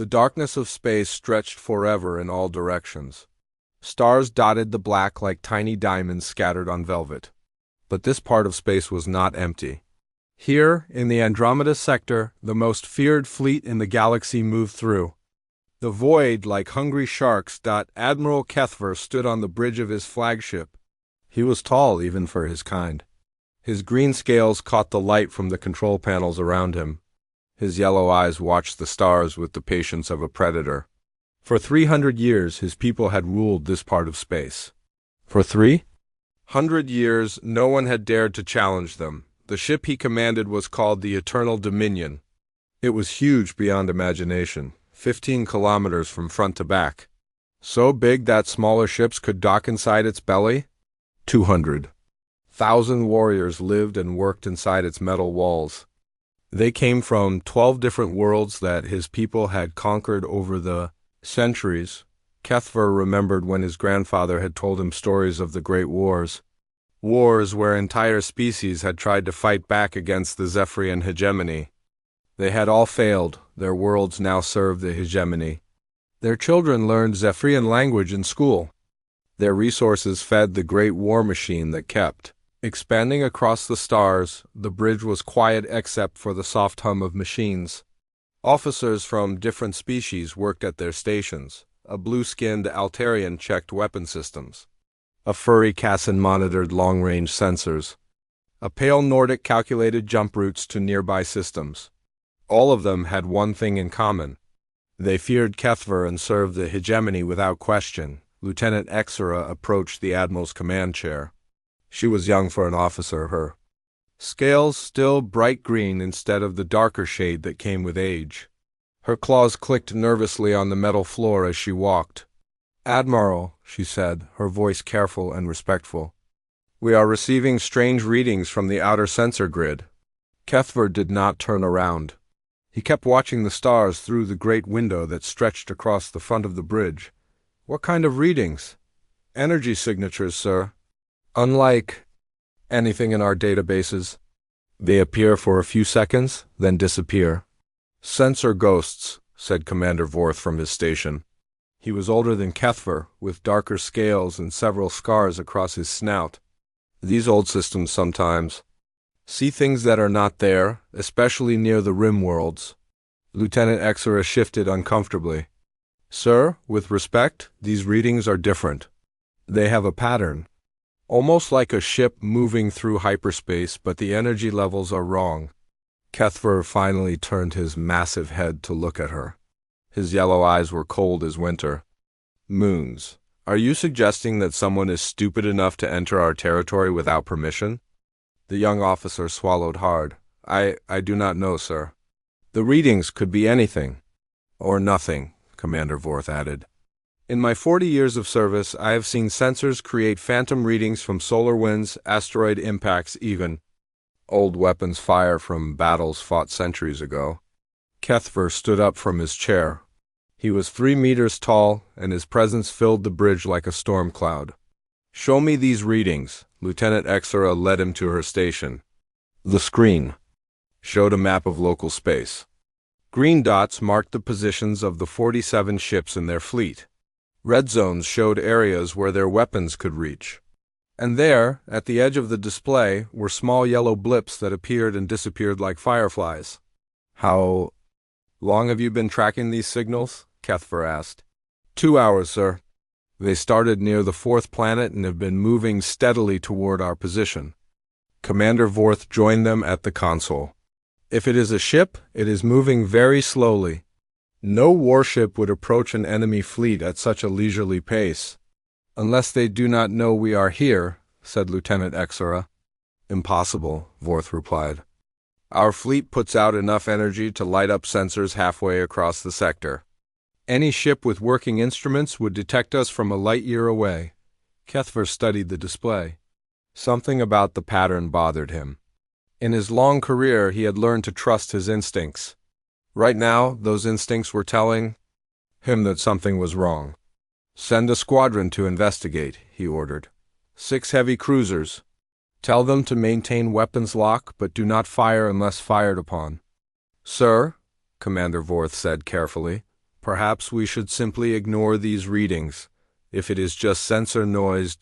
The darkness of space stretched forever in all directions. Stars dotted the black like tiny diamonds scattered on velvet. But this part of space was not empty. Here, in the Andromeda sector, the most feared fleet in the galaxy moved through. The void, like hungry sharks. Admiral Keth stood on the bridge of his flagship. He was tall even for his kind. His green scales caught the light from the control panels around him. His yellow eyes watched the stars with the patience of a predator. For 300 years, his people had ruled this part of space. For 300 years, no one had dared to challenge them. The ship he commanded was called the Eternal Dominion. It was huge beyond imagination, 15 kilometers from front to back. So big that smaller ships could dock inside its belly? 200,000 warriors lived and worked inside its metal walls. They came from 12 different worlds that his people had conquered over the centuries. Keth remembered when his grandfather had told him stories of the Great Wars. Wars where entire species had tried to fight back against the Zephyrian hegemony. They had all failed. Their worlds now served the hegemony. Their children learned Zephyrian language in school. Their resources fed the great war machine that kept expanding across the stars. The bridge was quiet except for the soft hum of machines. Officers from different species worked at their stations. A blue-skinned Altarian checked weapon systems. A furry Cassan monitored long-range sensors. A pale Nordic calculated jump routes to nearby systems. All of them had one thing in common. They feared Keth and served the hegemony without question. Lieutenant Exera approached the Admiral's command chair. She was young for an officer, her scales still bright green instead of the darker shade that came with age. Her claws clicked nervously on the metal floor as she walked. "Admiral," she said, her voice careful and respectful. "We are receiving strange readings from the outer sensor grid." Keth did not turn around. He kept watching the stars through the great window that stretched across the front of the bridge. "What kind of readings?" "Energy signatures, sir. Unlike anything in our databases. They appear for a few seconds, then disappear." "Sensor ghosts," said Commander Vorth from his station. He was older than Keth, with darker scales and several scars across his snout. "These old systems sometimes see things that are not there, especially near the rim worlds." Lieutenant Exera shifted uncomfortably. "Sir, with respect, these readings are different. They have a pattern. Almost like a ship moving through hyperspace, but the energy levels are wrong." Keth finally turned his massive head to look at her. His yellow eyes were cold as winter. "Moons. Are you suggesting that someone is stupid enough to enter our territory without permission?" The young officer swallowed hard. I do not know, sir." "The readings could be anything." "Or nothing," Commander Vorth added. "In my 40 years of service, I have seen sensors create phantom readings from solar winds, asteroid impacts even. Old weapons fire from battles fought centuries ago." Keth stood up from his chair. He was 3 meters tall, and his presence filled the bridge like a storm cloud. "Show me these readings." Lieutenant Exera led him to her station. The screen showed a map of local space. Green dots marked the positions of the 47 ships in their fleet. Red zones showed areas where their weapons could reach. And there, at the edge of the display, were small yellow blips that appeared and disappeared like fireflies. "How long have you been tracking these signals?" Keth asked. 2 hours, sir. They started near the 4th planet and have been moving steadily toward our position." Commander Vorth joined them at the console. "If it is a ship, it is moving very slowly. No warship would approach an enemy fleet at such a leisurely pace." "Unless they do not know we are here," said Lieutenant Exera. "Impossible," Vorth replied. "Our fleet puts out enough energy to light up sensors halfway across the sector. Any ship with working instruments would detect us from a light year away." Keth studied the display. Something about the pattern bothered him. In his long career, he had learned to trust his instincts. Right now, those instincts were telling him that something was wrong. "Send a squadron to investigate," he ordered. 6 heavy cruisers. Tell them to maintain weapons lock, but do not fire unless fired upon." "Sir," Commander Vorth said carefully, Perhaps we should simply ignore these readings. If it is just sensor noise, ...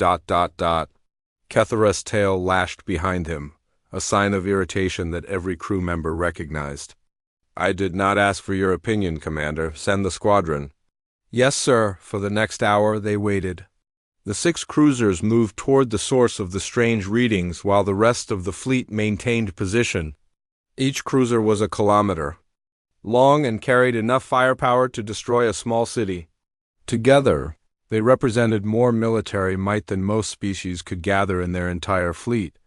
Keth's tail lashed behind him, a sign of irritation that every crew member recognized. I did not ask for your opinion, Commander. Send the squadron. Yes, sir. For the next hour, they waited. The 6 cruisers moved toward the source of the strange readings while the rest of the fleet maintained position. Each cruiser was a kilometer long and carried enough firepower to destroy a small city. Together, they represented more military might than most species could gather in their entire fleet.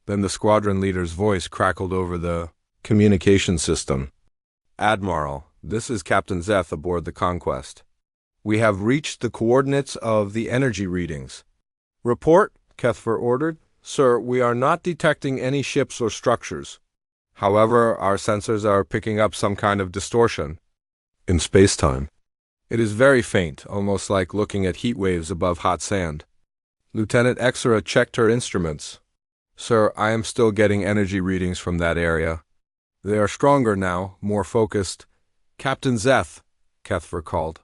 Then the squadron leader's voice crackled over the communication system. Admiral, this is Captain Zeth aboard the Conquest. We have reached the coordinates of the energy readings. Report, Keth ordered. Sir, we are not detecting any ships or structures. However, our sensors are picking up some kind of distortion in space-time. It is very faint, almost like looking at heat waves above hot sand. Lieutenant Exera checked her instruments. Sir, I am still getting energy readings from that area. They are stronger now, more focused. Captain Zeth, Keth called.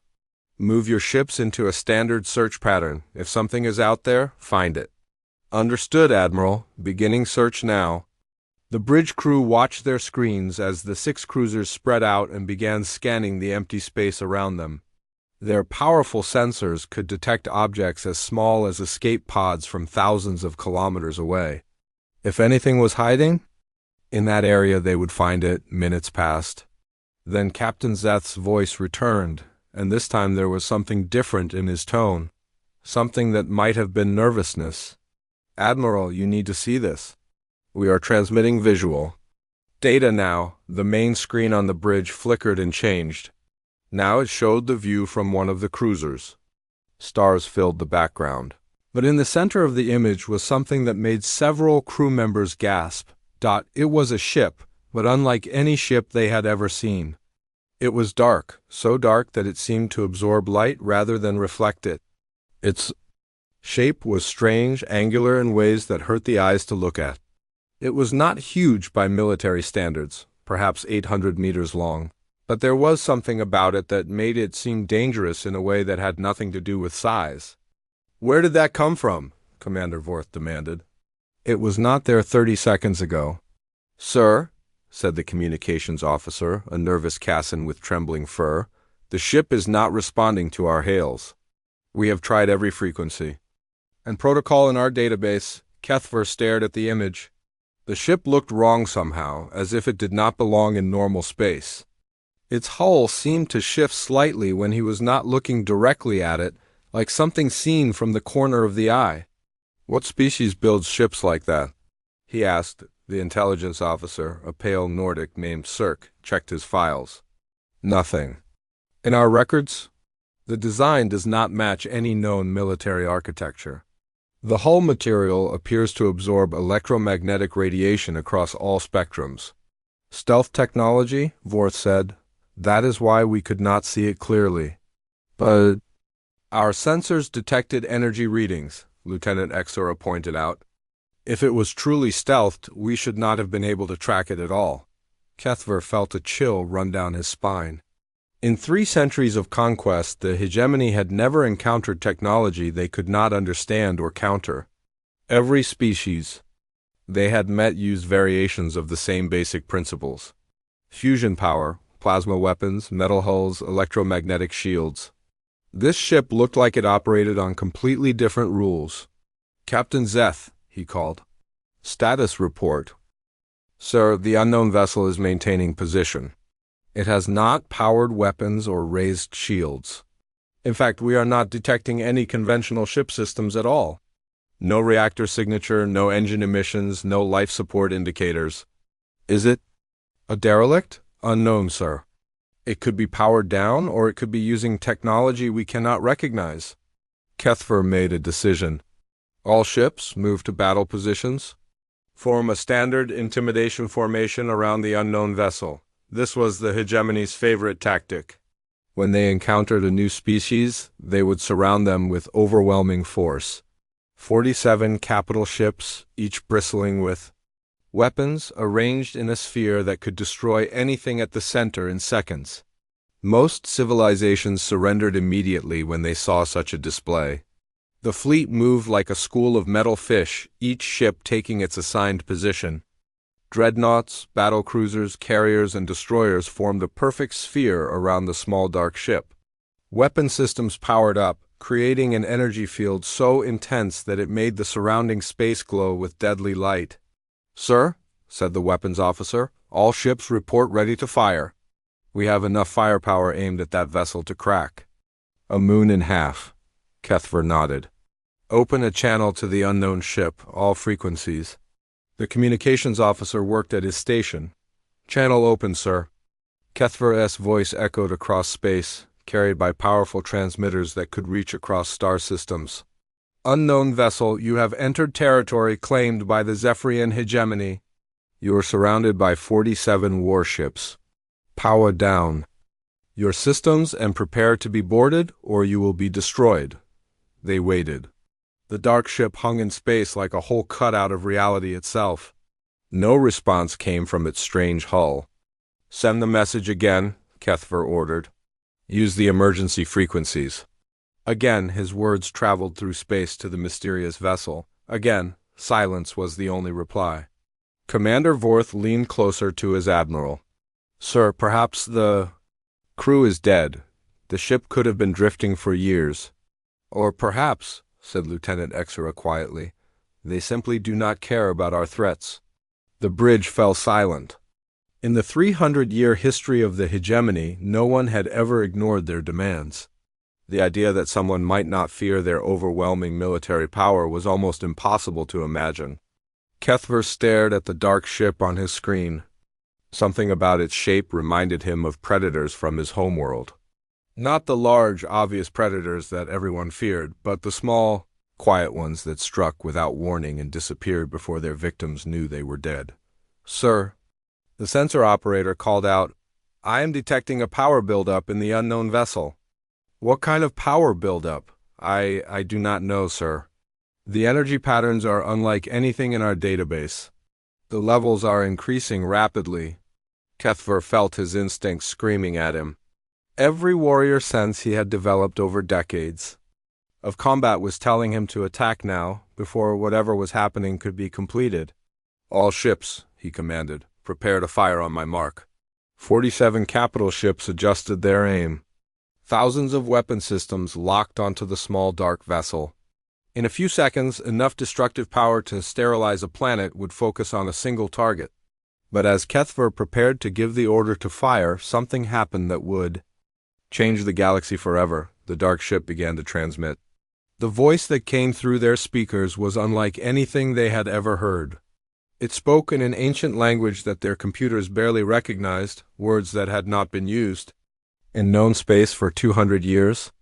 Move your ships into a standard search pattern. If something is out there, find it. Understood, Admiral. Beginning search now. The bridge crew watched their screens as the 6 cruisers spread out and began scanning the empty space around them. Their powerful sensors could detect objects as small as escape pods from thousands of kilometers away. If anything was hiding, in that area they would find it. Minutes passed. Then Captain Zeth's voice returned, and this time there was something different in his tone, something that might have been nervousness. Admiral, you need to see this. We are transmitting visual data now. The main screen on the bridge flickered and changed. Now it showed the view from one of the cruisers. Stars filled the background. But in the center of the image was something that made several crew members gasp. It was a ship, but unlike any ship they had ever seen. It was dark, so dark that it seemed to absorb light rather than reflect it. Its shape was strange, angular in ways that hurt the eyes to look at. It was not huge by military standards, perhaps 800 meters long, but there was something about it that made it seem dangerous in a way that had nothing to do with size. Where did that come from? Commander Vorth demanded. It was not there 30 seconds ago. Sir, said the communications officer, a nervous Cassin with trembling fur, the ship is not responding to our hails. We have tried every frequency and protocol in our database. Kethver stared at the image. The ship looked wrong somehow, as if it did not belong in normal space. Its hull seemed to shift slightly when he was not looking directly at it, like something seen from the corner of the eye. What species builds ships like that? He asked. The intelligence officer, a pale Nordic named Cirque, checked his files. Nothing. In our records, the design does not match any known military architecture. The hull material appears to absorb electromagnetic radiation across all spectrums. Stealth technology, Vorth said. That is why we could not see it clearly. But our sensors detected energy readings, Lieutenant Exora pointed out. If it was truly stealthed, we should not have been able to track it at all. Kethver felt a chill run down his spine. In 3 centuries of conquest, the hegemony had never encountered technology they could not understand or counter. Every species they had met used variations of the same basic principles. Fusion power, plasma weapons, metal hulls, electromagnetic shields. This ship looked like it operated on completely different rules. Captain Zeth, he called. Status report. Sir, the unknown vessel is maintaining position. It has not powered weapons or raised shields. In fact, we are not detecting any conventional ship systems at all. No reactor signature, no engine emissions, no life support indicators. Is it a derelict? Unknown, sir. It could be powered down, or it could be using technology we cannot recognize. Kethver made a decision. All ships move to battle positions. Form a standard intimidation formation around the unknown vessel. This was the hegemony's favorite tactic. When they encountered a new species, they would surround them with overwhelming force. 47 capital ships, each bristling with weapons arranged in a sphere that could destroy anything at the center in seconds. Most civilizations surrendered immediately when they saw such a display. The fleet moved like a school of metal fish, each ship taking its assigned position. Dreadnoughts, battlecruisers, carriers, and destroyers formed a perfect sphere around the small dark ship. Weapon systems powered up, creating an energy field so intense that it made the surrounding space glow with deadly light. "Sir," said the weapons officer, "all ships report ready to fire. We have enough firepower aimed at that vessel to crack." "A moon and half," Kethver nodded. "Open a channel to the unknown ship, all frequencies." The communications officer worked at his station. "Channel open, sir." Kethver's voice echoed across space, carried by powerful transmitters that could reach across star systems. "Unknown vessel, you have entered territory claimed by the Zephyrian hegemony. You are surrounded by 47 warships. Power down. Your systems and prepare to be boarded, or you will be destroyed." They waited. The dark ship hung in space like a hole cut out of reality itself. No response came from its strange hull. "Send the message again," Kethver ordered. "Use the emergency frequencies." Again, his words traveled through space to the mysterious vessel. Again, silence was the only reply. Commander Vorth leaned closer to his admiral. "Sir, perhaps the crew is dead. The ship could have been drifting for years." "Or perhaps," said Lieutenant Exera quietly, "they simply do not care about our threats." The bridge fell silent. In the 300-year history of the hegemony, no one had ever ignored their demands. The idea that someone might not fear their overwhelming military power was almost impossible to imagine. Kethver stared at the dark ship on his screen. Something about its shape reminded him of predators from his homeworld. Not the large, obvious predators that everyone feared, but the small, quiet ones that struck without warning and disappeared before their victims knew they were dead. "Sir," the sensor operator called out, "I am detecting a power buildup in the unknown vessel." "What kind of power buildup?" I do not know, sir. The energy patterns are unlike anything in our database. The levels are increasing rapidly." Kethver felt his instincts screaming at him. Every warrior sense he had developed over decades of combat was telling him to attack now, before whatever was happening could be completed. "All ships," he commanded, "prepare to fire on my mark." 47 capital ships adjusted their aim. Thousands of weapon systems locked onto the small dark vessel. In a few seconds, enough destructive power to sterilize a planet would focus on a single target. But as Kethver prepared to give the order to fire, something happened that would change the galaxy forever. The dark ship began to transmit. The voice that came through their speakers was unlike anything they had ever heard. It spoke in an ancient language that their computers barely recognized, words that had not been used in known space for 200 years.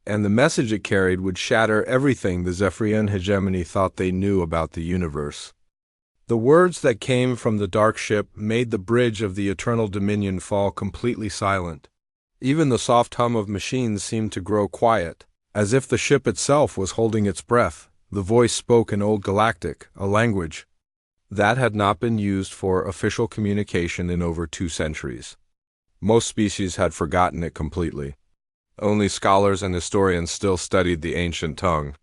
And the message it carried would shatter everything the Zephyrian hegemony thought they knew about the universe. The words that came from the dark ship made the bridge of the Eternal Dominion fall completely silent. Even the soft hum of machines seemed to grow quiet, as if the ship itself was holding its breath. The voice spoke in Old Galactic, a language that had not been used for official communication in over 2 centuries. Most species had forgotten it completely. Only scholars and historians still studied the ancient tongue.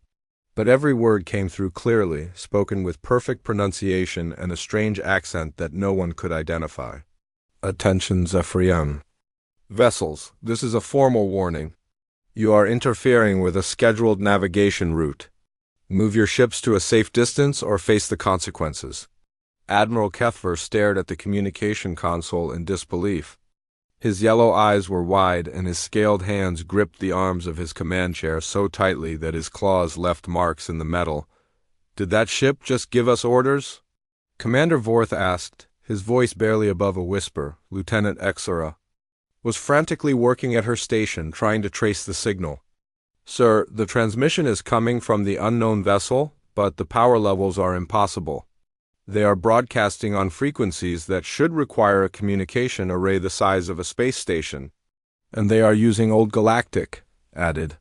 But every word came through clearly, spoken with perfect pronunciation and a strange accent that no one could identify. "Attention, Zephyrian. Vessels, this is a formal warning. You are interfering with a scheduled navigation route. Move your ships to a safe distance or face the consequences." Admiral Kethver stared at the communication console in disbelief. His yellow eyes were wide, and his scaled hands gripped the arms of his command chair so tightly that his claws left marks in the metal. "Did that ship just give us orders?" Commander Vorth asked, his voice barely above a whisper. Lieutenant Exera was frantically working at her station, trying to trace the signal. "Sir, the transmission is coming from the unknown vessel, but the power levels are impossible. They are broadcasting on frequencies that should require a communication array the size of a space station. And they are using Old Galactic," added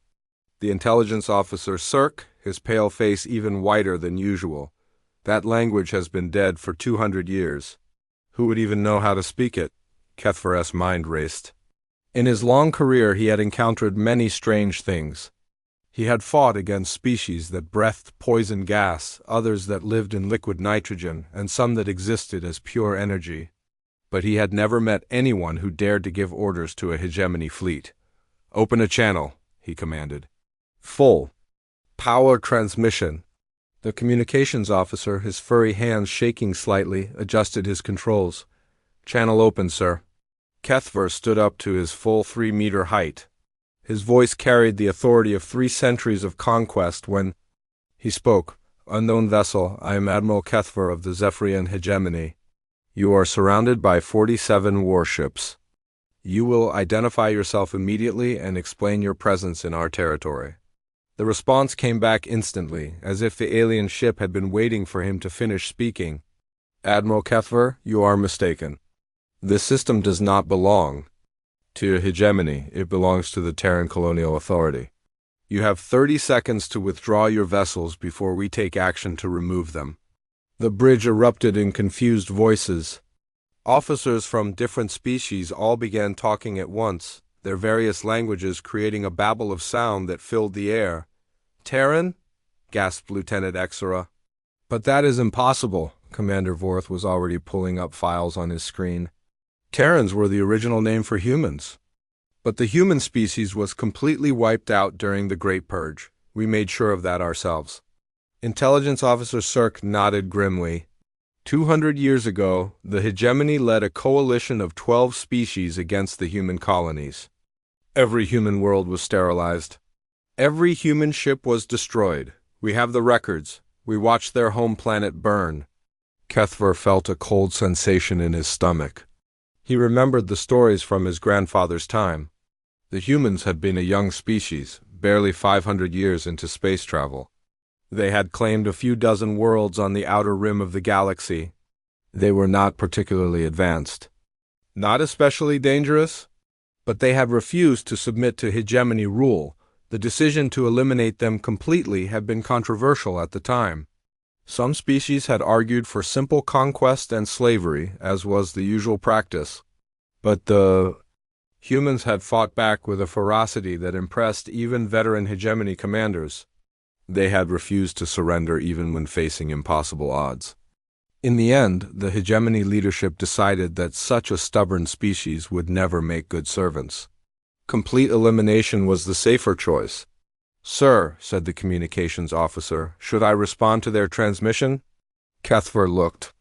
the intelligence officer Cirque, his pale face even whiter than usual. "That language has been dead for 200 years. Who would even know how to speak it?" Kethver's mind raced. In his long career he had encountered many strange things. He had fought against species that breathed poison gas, others that lived in liquid nitrogen, and some that existed as pure energy. But he had never met anyone who dared to give orders to a hegemony fleet. "Open a channel," he commanded. "Full power transmission." The communications officer, his furry hands shaking slightly, adjusted his controls. "Channel open, sir." Kethver stood up to his full 3-meter height. His voice carried the authority of 3 centuries of conquest when he spoke. "Unknown vessel, I am Admiral Kethver of the Zephyrian hegemony. You are surrounded by 47 warships. You will identify yourself immediately and explain your presence in our territory." The response came back instantly, as if the alien ship had been waiting for him to finish speaking. "Admiral Kethver, you are mistaken. This system does not belong to your hegemony. It belongs to the Terran Colonial Authority. You have 30 seconds to withdraw your vessels before we take action to remove them." The bridge erupted in confused voices. Officers from different species all began talking at once, their various languages creating a babble of sound that filled the air. "Terran?" gasped Lieutenant Exera. "But that is impossible." Commander Vorth was already pulling up files on his screen. "Terrans were the original name for humans. But the human species was completely wiped out during the Great Purge. We made sure of that ourselves." Intelligence Officer Cirque nodded grimly. 200 years ago, the hegemony led a coalition of 12 species against the human colonies. Every human world was sterilized. Every human ship was destroyed. We have the records. We watched their home planet burn. Kethver felt a cold sensation in his stomach. He remembered the stories from his grandfather's time. The humans had been a young species, barely 500 years into space travel. They had claimed a few dozen worlds on the outer rim of the galaxy. They were not particularly advanced, not especially dangerous, but they had refused to submit to hegemony rule. The decision to eliminate them completely had been controversial at the time. Some species had argued for simple conquest and slavery, as was the usual practice. But the humans had fought back with a ferocity that impressed even veteran hegemony commanders. They had refused to surrender even when facing impossible odds. In the end, the hegemony leadership decided that such a stubborn species would never make good servants. Complete elimination was the safer choice. "Sir," said the communications officer, "should I respond to their transmission?" Kethver looked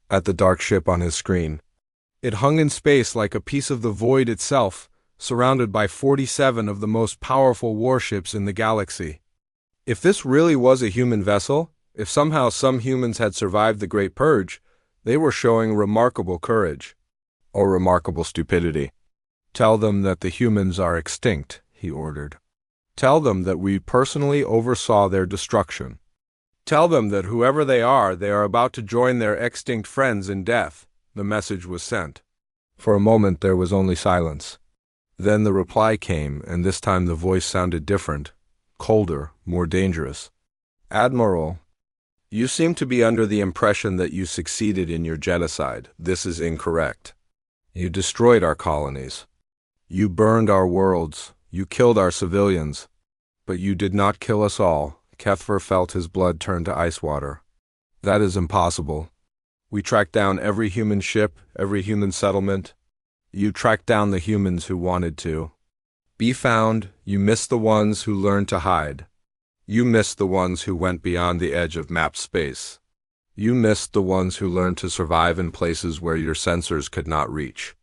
at the dark ship on his screen. It hung in space like a piece of the void itself, surrounded by 47 of the most powerful warships in the galaxy. If this really was a human vessel, if somehow some humans had survived the Great Purge, they were showing remarkable courage. Or remarkable stupidity. "Tell them that the humans are extinct," he ordered. "Tell them that we personally oversaw their destruction. Tell them that whoever they are about to join their extinct friends in death." The message was sent. For a moment there was only silence. Then the reply came, and this time the voice sounded different, colder, more dangerous. "Admiral, you seem to be under the impression that you succeeded in your genocide. This is incorrect. You destroyed our colonies. You burned our worlds. You killed our civilians. But you did not kill us all." Kethver felt his blood turn to ice water. "That is impossible. We tracked down every human ship, every human settlement. You tracked down the humans who wanted to be found. You missed the ones who learned to hide. You missed the ones who went beyond the edge of mapped space. You missed the ones who learned to survive in places where your sensors could not reach."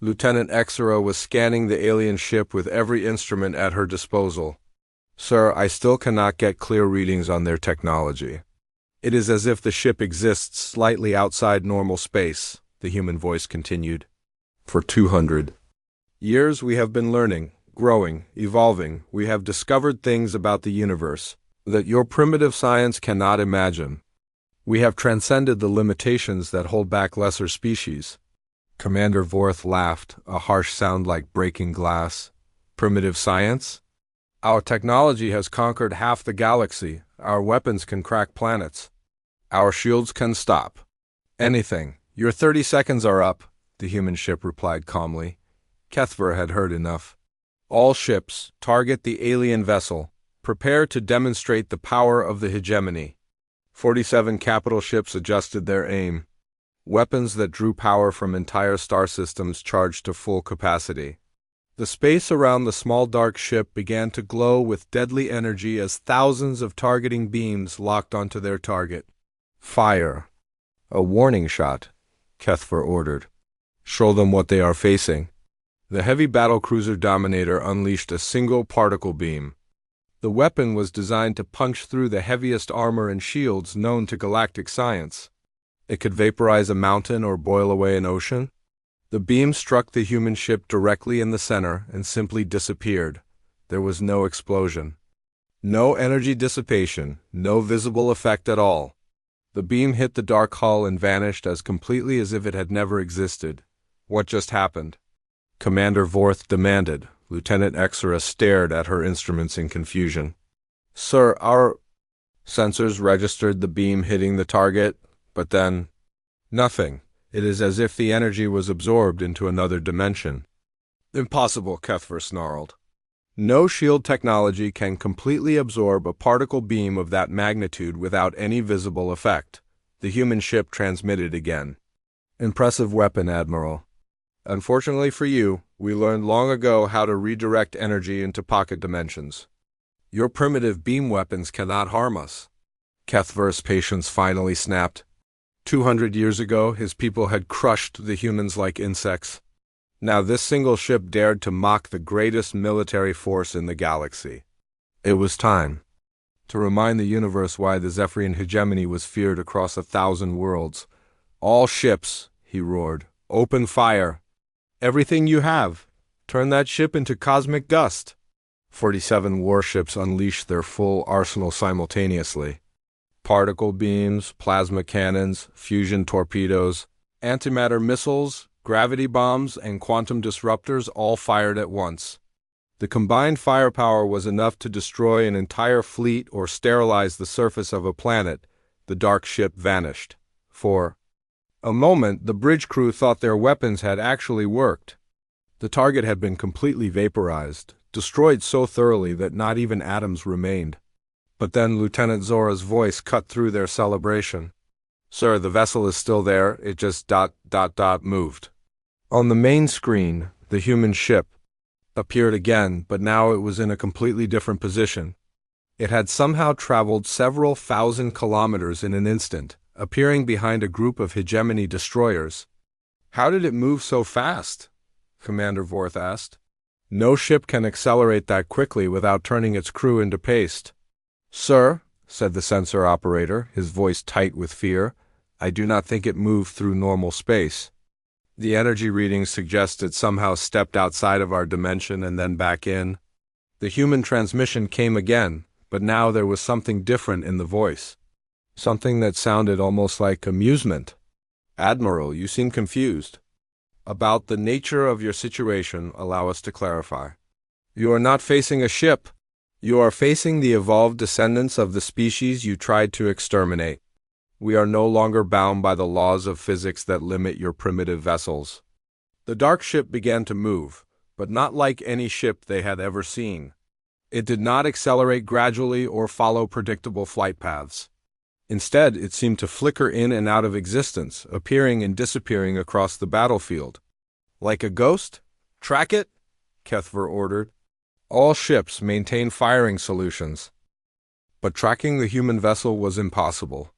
Lieutenant Exera was scanning the alien ship with every instrument at her disposal. "Sir, I still cannot get clear readings on their technology. It is as if the ship exists slightly outside normal space," the human voice continued. "For 200 years we have been learning, growing, evolving. We have discovered things about the universe that your primitive science cannot imagine. We have transcended the limitations that hold back lesser species." Commander Vorth laughed, a harsh sound like breaking glass. "Primitive science? Our technology has conquered half the galaxy. Our weapons can crack planets. Our shields can stop anything." "Your 30 seconds are up," the human ship replied calmly. Kethver had heard enough. All ships, target the alien vessel. Prepare to demonstrate the power of the hegemony. 47 capital ships adjusted their aim. Weapons that drew power from entire star systems charged to full capacity. The space around the small dark ship began to glow with deadly energy as thousands of targeting beams locked onto their target. Fire. A warning shot, Kethver ordered. Show them what they are facing. The heavy battlecruiser Dominator unleashed a single particle beam. The weapon was designed to punch through the heaviest armor and shields known to galactic science. It could vaporize a mountain or boil away an ocean. The beam struck the human ship directly in the center and simply disappeared. There was no explosion. No energy dissipation, no visible effect at all. The beam hit the dark hull and vanished as completely as if it had never existed. What just happened? Commander Vorth demanded. Lieutenant Exera stared at her instruments in confusion. Sir, our sensors registered the beam hitting the target, but then nothing. It is as if the energy was absorbed into another dimension. Impossible, Kethver snarled. No shield technology can completely absorb a particle beam of that magnitude without any visible effect. The human ship transmitted again. Impressive weapon, Admiral. Unfortunately for you, we learned long ago how to redirect energy into pocket dimensions. Your primitive beam weapons cannot harm us. Kethver's patience finally snapped. 200 years ago, his people had crushed the humans like insects. Now this single ship dared to mock the greatest military force in the galaxy. It was time to remind the universe why the Zephyrian hegemony was feared across 1,000 worlds. All ships, he roared, open fire. Everything you have. Turn that ship into cosmic dust. 47 warships unleashed their full arsenal simultaneously. Particle beams, plasma cannons, fusion torpedoes, antimatter missiles, gravity bombs, and quantum disruptors all fired at once. The combined firepower was enough to destroy an entire fleet or sterilize the surface of a planet. The dark ship vanished. For a moment, the bridge crew thought their weapons had actually worked. The target had been completely vaporized, destroyed so thoroughly that not even atoms remained. But then Lieutenant Zora's voice cut through their celebration. Sir, the vessel is still there, it just moved. On the main screen, the human ship appeared again, but now it was in a completely different position. It had somehow traveled several thousand kilometers in an instant, appearing behind a group of hegemony destroyers. How did it move so fast? Commander Vorth asked. No ship can accelerate that quickly without turning its crew into paste. Sir, said the sensor operator, his voice tight with fear, I do not think it moved through normal space. The energy readings suggest it somehow stepped outside of our dimension and then back in. The human transmission came again, but now there was something different in the voice. Something that sounded almost like amusement. Admiral, you seem confused. About the nature of your situation, allow us to clarify. You are not facing a ship. You are facing the evolved descendants of the species you tried to exterminate. We are no longer bound by the laws of physics that limit your primitive vessels. The dark ship began to move, but not like any ship they had ever seen. It did not accelerate gradually or follow predictable flight paths. Instead, it seemed to flicker in and out of existence, appearing and disappearing across the battlefield. Like a ghost? Track it? Kethver ordered. All ships maintain firing solutions. But tracking the human vessel was impossible.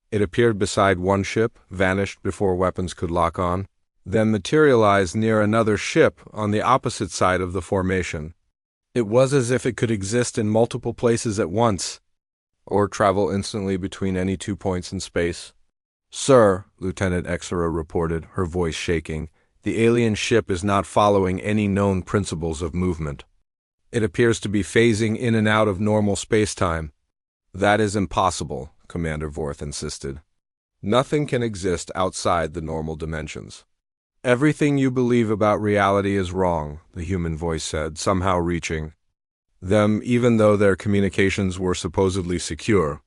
It appeared beside one ship, vanished before weapons could lock on, then materialized near another ship on the opposite side of the formation. It was as if it could exist in multiple places at once, or travel instantly between any 2 points in space. Sir, Lieutenant Exera reported, her voice shaking, the alien ship is not following any known principles of movement. It appears to be phasing in and out of normal space-time. That is impossible, Commander Vorth insisted. Nothing can exist outside the normal dimensions. Everything you believe about reality is wrong, the human voice said, somehow reaching them even though their communications were supposedly secure.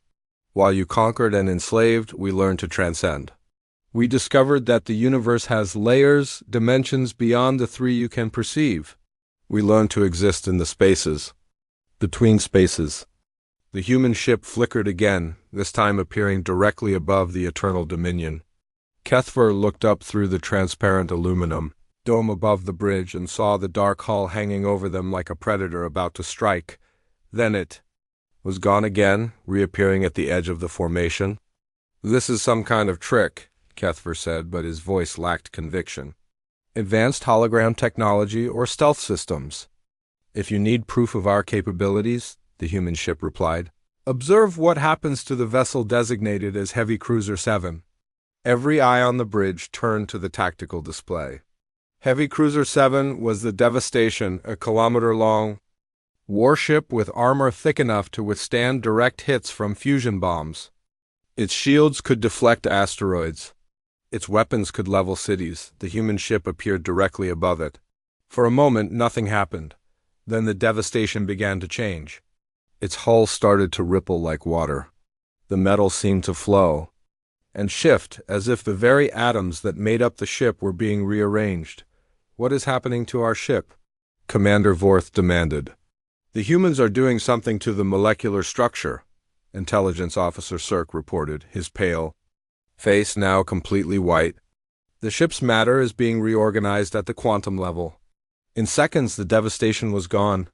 While you conquered and enslaved, we learned to transcend. We discovered that the universe has layers, dimensions beyond the three you can perceive. We learned to exist in the spaces, between spaces. The human ship flickered again, this time appearing directly above the Eternal Dominion. Kethver looked up through the transparent aluminum dome above the bridge and saw the dark hull hanging over them like a predator about to strike. Then it was gone again, reappearing at the edge of the formation. "This is some kind of trick," Kethver said, but his voice lacked conviction. "Advanced hologram technology or stealth systems. If you need proof of our capabilities," the human ship replied, "observe what happens to the vessel designated as Heavy Cruiser 7. Every eye on the bridge turned to the tactical display. Heavy Cruiser 7 was the Devastation, a kilometer-long warship with armor thick enough to withstand direct hits from fusion bombs. Its shields could deflect asteroids. Its weapons could level cities. The human ship appeared directly above it. For a moment, nothing happened. Then the devastation began to change. Its hull started to ripple like water. The metal seemed to flow and shift as if the very atoms that made up the ship were being rearranged. "What is happening to our ship?" Commander Vorth demanded. "The humans are doing something to the molecular structure," Intelligence Officer Cirque reported, his pale face now completely white. "The ship's matter is being reorganized at the quantum level." In seconds, the devastation was gone.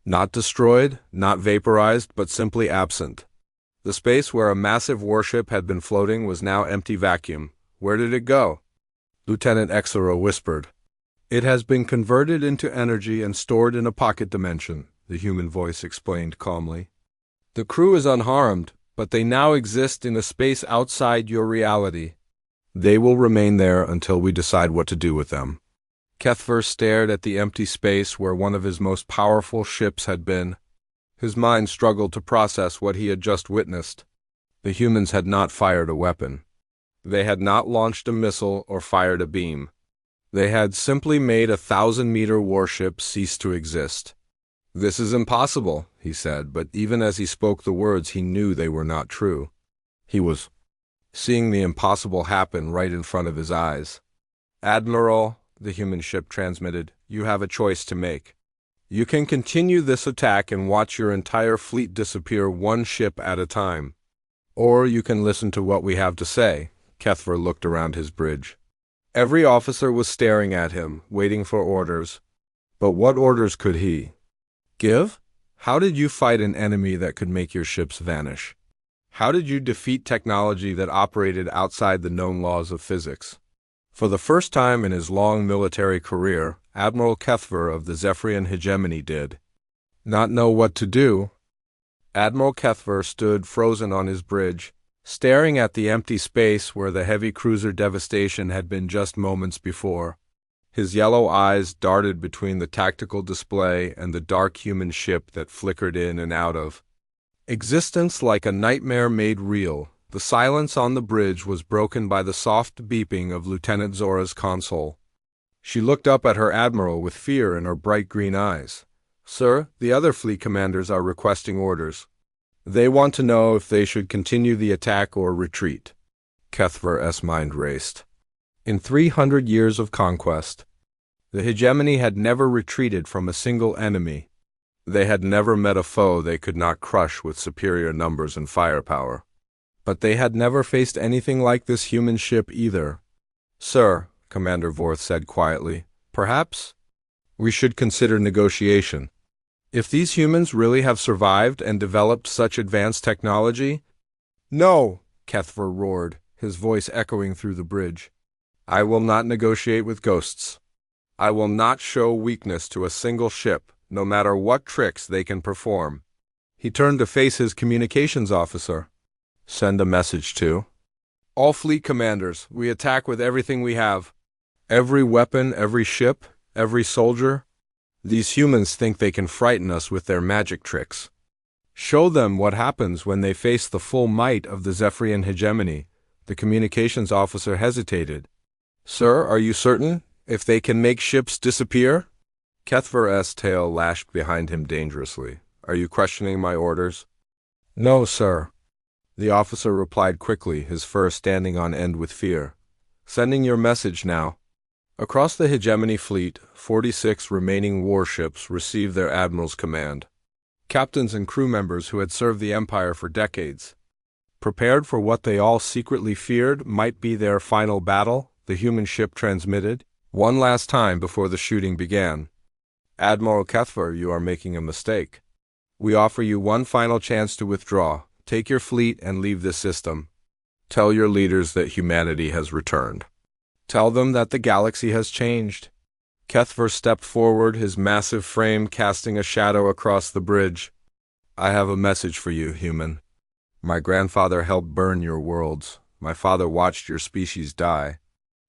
Not destroyed, not vaporized, but simply absent. The space where a massive warship had been floating was now empty vacuum. "Where did it go?" Lieutenant Exera whispered. "It has been converted into energy and stored in a pocket dimension," the human voice explained calmly. "The crew is unharmed, but they now exist in a space outside your reality. They will remain there until we decide what to do with them." Kethver stared at the empty space where one of his most powerful ships had been. His mind struggled to process what he had just witnessed. The humans had not fired a weapon. They had not launched a missile or fired a beam. They had simply made a 1,000-meter warship cease to exist. "This is impossible," he said, but even as he spoke the words, he knew they were not true. He was seeing the impossible happen right in front of his eyes. "Admiral," the human ship transmitted, "you have a choice to make. You can continue this attack and watch your entire fleet disappear one ship at a time. Or you can listen to what we have to say." Kethver looked around his bridge. Every officer was staring at him, waiting for orders. But what orders could he give? How did you fight an enemy that could make your ships vanish? How did you defeat technology that operated outside the known laws of physics? For the first time in his long military career, Admiral Kethver of the Zephyrian hegemony did not know what to do. Admiral Kethver stood frozen on his bridge, staring at the empty space where the heavy cruiser Devastation had been just moments before. His yellow eyes darted between the tactical display and the dark human ship that flickered in and out of existence like a nightmare made real. The silence on the bridge was broken by the soft beeping of Lieutenant Zora's console. She looked up at her admiral with fear in her bright green eyes. "Sir, the other fleet commanders are requesting orders. They want to know if they should continue the attack or retreat." Kethver's mind raced. In 300 years of conquest, the hegemony had never retreated from a single enemy. They had never met a foe they could not crush with superior numbers and firepower. But they had never faced anything like this human ship either. "Sir," Commander Vorth said quietly, "perhaps we should consider negotiation. If these humans really have survived and developed such advanced technology—" "No!" Kethver roared, his voice echoing through the bridge. "I will not negotiate with ghosts. I will not show weakness to a single ship, no matter what tricks they can perform." He turned to face his communications officer. "Send a message to all fleet commanders. We attack with everything we have. Every weapon, every ship, every soldier. These humans think they can frighten us with their magic tricks. Show them what happens when they face the full might of the Zephyrian hegemony." The communications officer hesitated. "Sir, are you certain? If they can make ships disappear?" Kethver's tail lashed behind him dangerously. "Are you questioning my orders?" "No, sir." The officer replied quickly, his fur standing on end with fear. Sending your message now. Across the hegemony fleet, 46 remaining warships received their admiral's command. Captains and crew members who had served the Empire for decades. Prepared for what they all secretly feared might be their final battle, the human ship transmitted, one last time before the shooting began. Admiral Keth, you are making a mistake. We offer you one final chance to withdraw. Take your fleet and leave this system. Tell your leaders that humanity has returned. Tell them that the galaxy has changed. Keth stepped forward, his massive frame casting a shadow across the bridge. I have a message for you, human. My grandfather helped burn your worlds. My father watched your species die.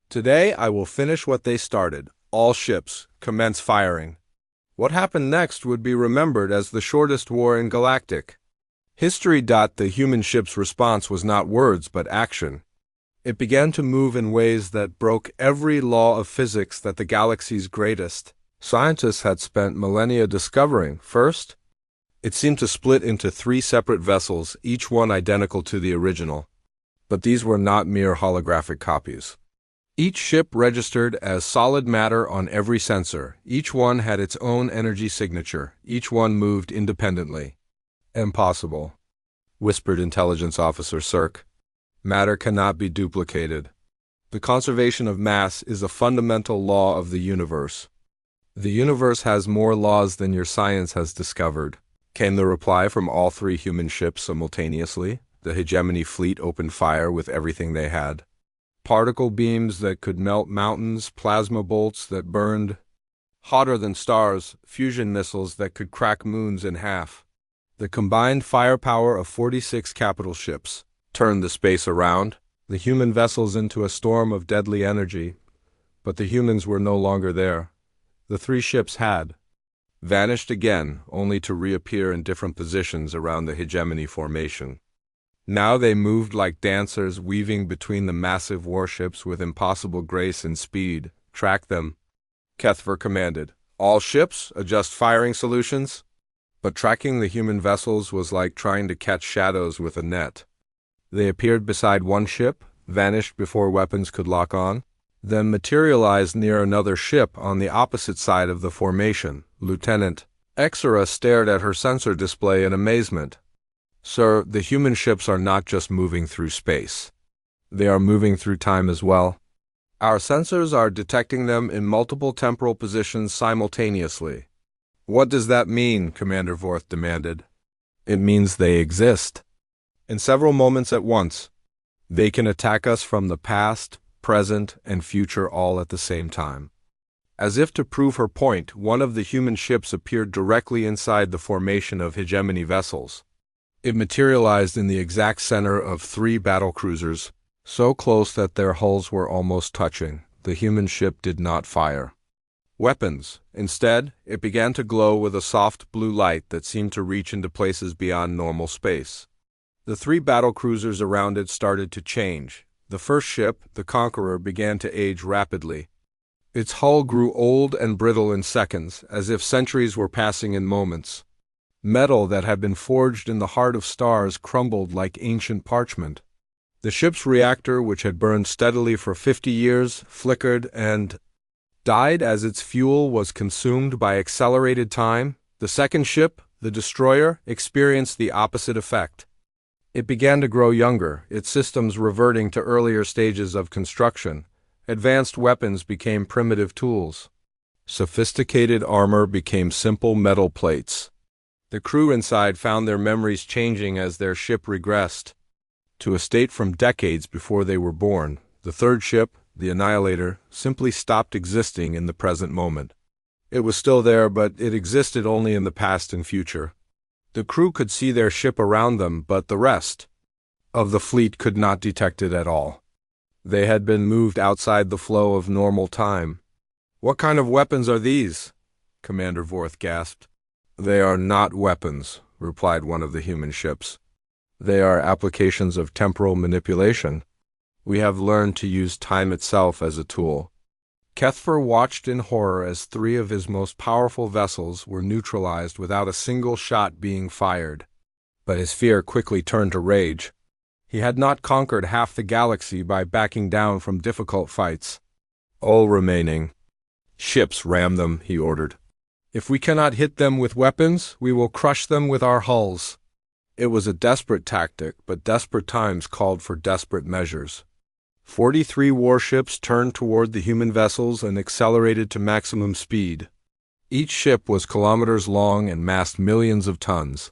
Today I will finish what they started. All ships, commence firing. What happened next would be remembered as the shortest war in Galactic history. The human ship's response was not words but action. It began to move in ways that broke every law of physics that the galaxy's greatest scientists had spent millennia discovering. First, it seemed to split into 3 separate vessels, each one identical to the original. But these were not mere holographic copies. Each ship registered as solid matter on every sensor. Each one had its own energy signature. Each one moved independently. Impossible, whispered Intelligence Officer Cirque. Matter cannot be duplicated. The conservation of mass is a fundamental law of the universe. The universe has more laws than your science has discovered, came the reply from all 3 human ships simultaneously. The hegemony fleet opened fire with everything they had. Particle beams that could melt mountains, plasma bolts that burned hotter than stars, fusion missiles that could crack moons in half. The combined firepower of 46 capital ships turned the space around, the human vessels into a storm of deadly energy. But the humans were no longer there. The 3 ships had vanished again, only to reappear in different positions around the hegemony formation. Now they moved like dancers, weaving between the massive warships with impossible grace and speed. Track them, Keth commanded. All ships, adjust firing solutions. But tracking the human vessels was like trying to catch shadows with a net. They appeared beside one ship, vanished before weapons could lock on, then materialized near another ship on the opposite side of the formation. Lieutenant Exera stared at her sensor display in amazement. Sir, the human ships are not just moving through space. They are moving through time as well. Our sensors are detecting them in multiple temporal positions simultaneously. What does that mean? Commander Vorth demanded. It means they exist. In several moments at once. They can attack us from the past, present, and future all at the same time. As if to prove her point, one of the human ships appeared directly inside the formation of hegemony vessels. It materialized in the exact center of 3 battlecruisers, so close that their hulls were almost touching. The human ship did not fire weapons. Instead, it began to glow with a soft blue light that seemed to reach into places beyond normal space. The 3 battlecruisers around it started to change. The first ship, the Conqueror, began to age rapidly. Its hull grew old and brittle in seconds, as if centuries were passing in moments. Metal that had been forged in the heart of stars crumbled like ancient parchment. The ship's reactor, which had burned steadily for 50 years, flickered and died as its fuel was consumed by accelerated time. The second ship, the Destroyer, experienced the opposite effect. It began to grow younger, its systems reverting to earlier stages of construction. Advanced weapons became primitive tools. Sophisticated armor became simple metal plates. The crew inside found their memories changing as their ship regressed to a state from decades before they were born. The third ship, the Annihilator, simply stopped existing in the present moment. It was still there, but it existed only in the past and future. The crew could see their ship around them, but the rest of the fleet could not detect it at all. They had been moved outside the flow of normal time. "What kind of weapons are these?" Commander Vorth gasped. "They are not weapons," replied one of the human ships. "They are applications of temporal manipulation. We have learned to use time itself as a tool." Keth watched in horror as 3 of his most powerful vessels were neutralized without a single shot being fired. But his fear quickly turned to rage. He had not conquered half the galaxy by backing down from difficult fights. All remaining ships, ram them, he ordered. If we cannot hit them with weapons, we will crush them with our hulls. It was a desperate tactic, but desperate times called for desperate measures. 43 warships turned toward the human vessels and accelerated to maximum speed. Each ship was kilometers long and massed millions of tons.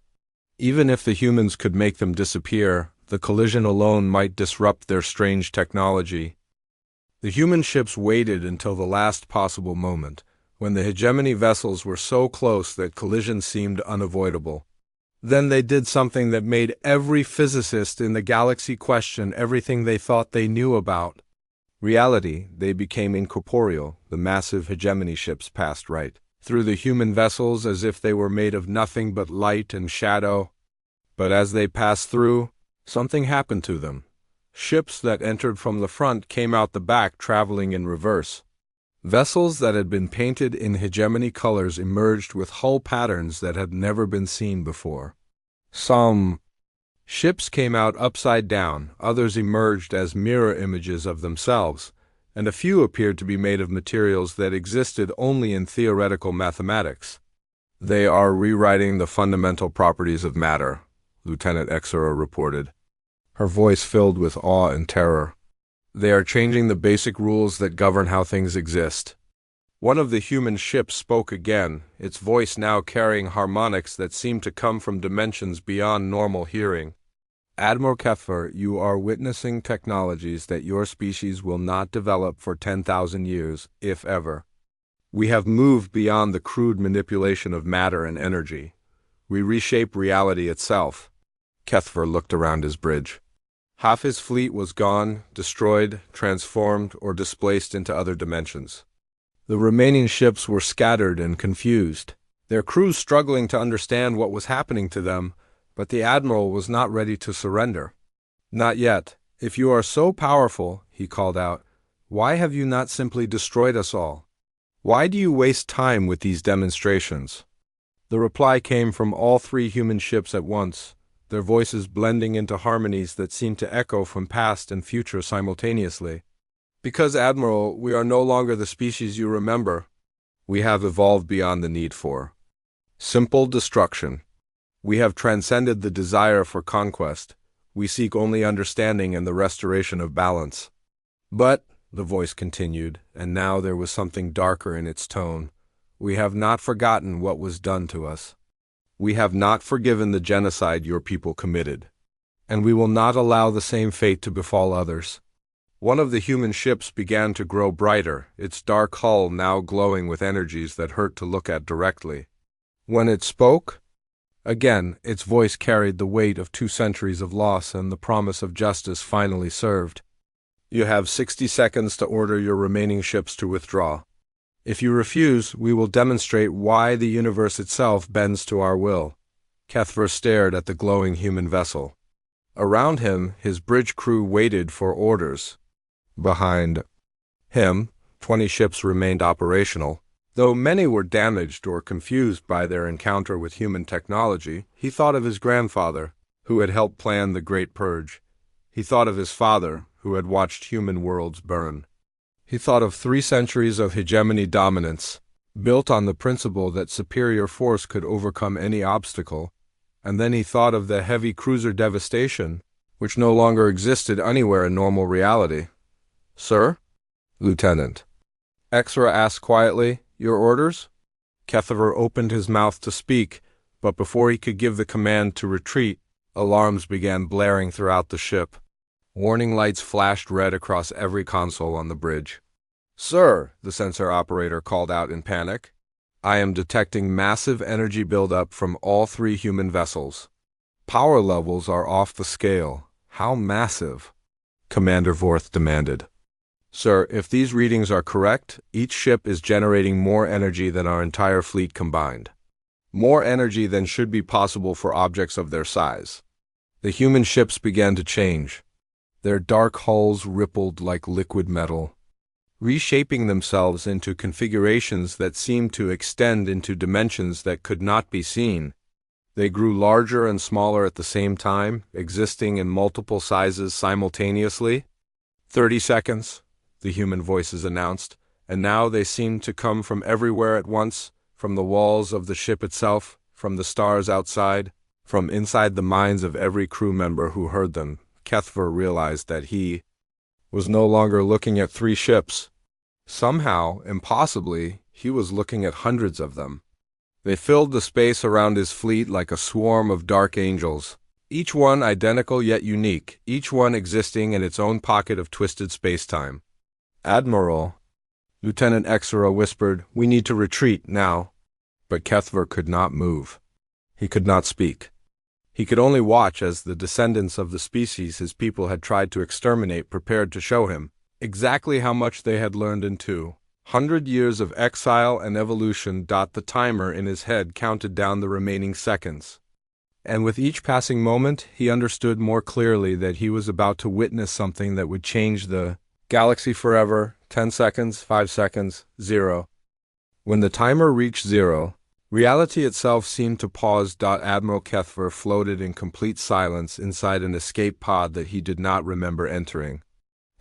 Even if the humans could make them disappear, the collision alone might disrupt their strange technology. The human ships waited until the last possible moment, when the hegemony vessels were so close that collision seemed unavoidable. Then they did something that made every physicist in the galaxy question everything they thought they knew about reality. They became incorporeal. The massive hegemony ships passed right through the human vessels as if they were made of nothing but light and shadow. But as they passed through, something happened to them. Ships that entered from the front came out the back, traveling in reverse. Vessels that had been painted in hegemony colors emerged with hull patterns that had never been seen before. Some ships came out upside down, others emerged as mirror images of themselves, and a few appeared to be made of materials that existed only in theoretical mathematics. "They are rewriting the fundamental properties of matter," Lieutenant Exera reported, her voice filled with awe and terror. "They are changing the basic rules that govern how things exist." One of the human ships spoke again, its voice now carrying harmonics that seemed to come from dimensions beyond normal hearing. "Admiral Keth, you are witnessing technologies that your species will not develop for 10,000 years, if ever. We have moved beyond the crude manipulation of matter and energy. We reshape reality itself." Kethver looked around his bridge. Half his fleet was gone, destroyed, transformed, or displaced into other dimensions. The remaining ships were scattered and confused, their crews struggling to understand what was happening to them, but the Admiral was not ready to surrender. "Not yet. If you are so powerful," he called out, "why have you not simply destroyed us all? Why do you waste time with these demonstrations?" The reply came from all 3 human ships at once, their voices blending into harmonies that seemed to echo from past and future simultaneously. "Because, Admiral, we are no longer the species you remember. We have evolved beyond the need for simple destruction. We have transcended the desire for conquest. We seek only understanding and the restoration of balance." "But," the voice continued, and now there was something darker in its tone, "we have not forgotten what was done to us. We have not forgiven the genocide your people committed, and we will not allow the same fate to befall others." One of the human ships began to grow brighter, its dark hull now glowing with energies that hurt to look at directly. When it spoke, again, its voice carried the weight of 2 centuries of loss and the promise of justice finally served. "You have 60 seconds to order your remaining ships to withdraw. If you refuse, we will demonstrate why the universe itself bends to our will." Kethver stared at the glowing human vessel. Around him, his bridge crew waited for orders. Behind him, 20 ships remained operational. Though many were damaged or confused by their encounter with human technology, he thought of his grandfather, who had helped plan the Great Purge. He thought of his father, who had watched human worlds burn. He thought of 3 centuries of hegemony dominance, built on the principle that superior force could overcome any obstacle, and then he thought of the heavy cruiser devastation, which no longer existed anywhere in normal reality. "Sir?" "Lieutenant." Exera asked quietly, "Your orders?" Kethver opened his mouth to speak, but before he could give the command to retreat, alarms began blaring throughout the ship. Warning lights flashed red across every console on the bridge. "Sir," the sensor operator called out in panic, "I am detecting massive energy buildup from all 3 human vessels. Power levels are off the scale. How massive?" Commander Vorth demanded. "Sir, if these readings are correct, each ship is generating more energy than our entire fleet combined. More energy than should be possible for objects of their size." The human ships began to change. Their dark hulls rippled like liquid metal, reshaping themselves into configurations that seemed to extend into dimensions that could not be seen. They grew larger and smaller at the same time, existing in multiple sizes simultaneously. 30 seconds, the human voices announced, and now they seemed to come from everywhere at once, from the walls of the ship itself, from the stars outside, from inside the minds of every crew member who heard them. Kethver realized that he was no longer looking at 3 ships. Somehow, impossibly, he was looking at hundreds of them. They filled the space around his fleet like a swarm of dark angels, each one identical yet unique, each one existing in its own pocket of twisted space-time. "Admiral," Lieutenant Exera whispered, "we need to retreat now." But Kethver could not move. He could not speak. He could only watch as the descendants of the species his people had tried to exterminate prepared to show him exactly how much they had learned in 200 years of exile and evolution. The timer in his head counted down the remaining seconds. And with each passing moment, he understood more clearly that he was about to witness something that would change the galaxy forever. 10 seconds, 5 seconds, 0. When the timer reached 0, reality itself seemed to pause. Admiral Kethver floated in complete silence inside an escape pod that he did not remember entering.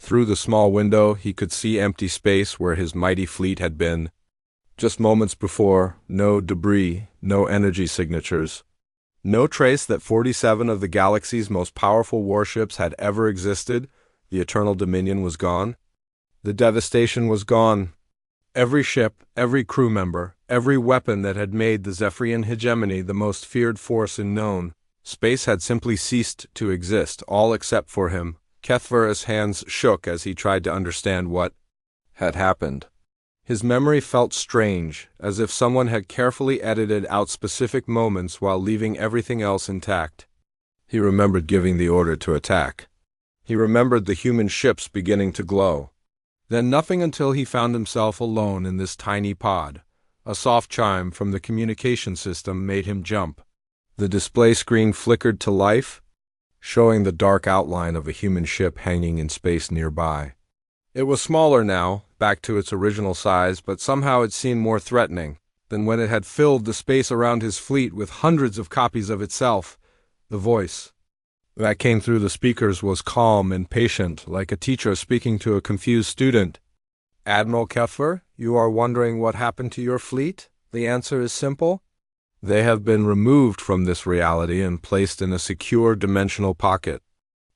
Through the small window, he could see empty space where his mighty fleet had been. Just moments before, no debris, no energy signatures. No trace that 47 of the galaxy's most powerful warships had ever existed. The Eternal Dominion was gone. The devastation was gone. Every ship, every crew member, every weapon that had made the Zephyrian hegemony the most feared force in known space had simply ceased to exist, all except for him. Kethver's hands shook as he tried to understand what had happened. His memory felt strange, as if someone had carefully edited out specific moments while leaving everything else intact. He remembered giving the order to attack. He remembered the human ships beginning to glow. Then nothing until he found himself alone in this tiny pod. A soft chime from the communication system made him jump. The display screen flickered to life, showing the dark outline of a human ship hanging in space nearby. It was smaller now, back to its original size, but somehow it seemed more threatening than when it had filled the space around his fleet with hundreds of copies of itself. The voice that came through the speakers was calm and patient, like a teacher speaking to a confused student. "Admiral Kethver, you are wondering what happened to your fleet? The answer is simple. They have been removed from this reality and placed in a secure dimensional pocket.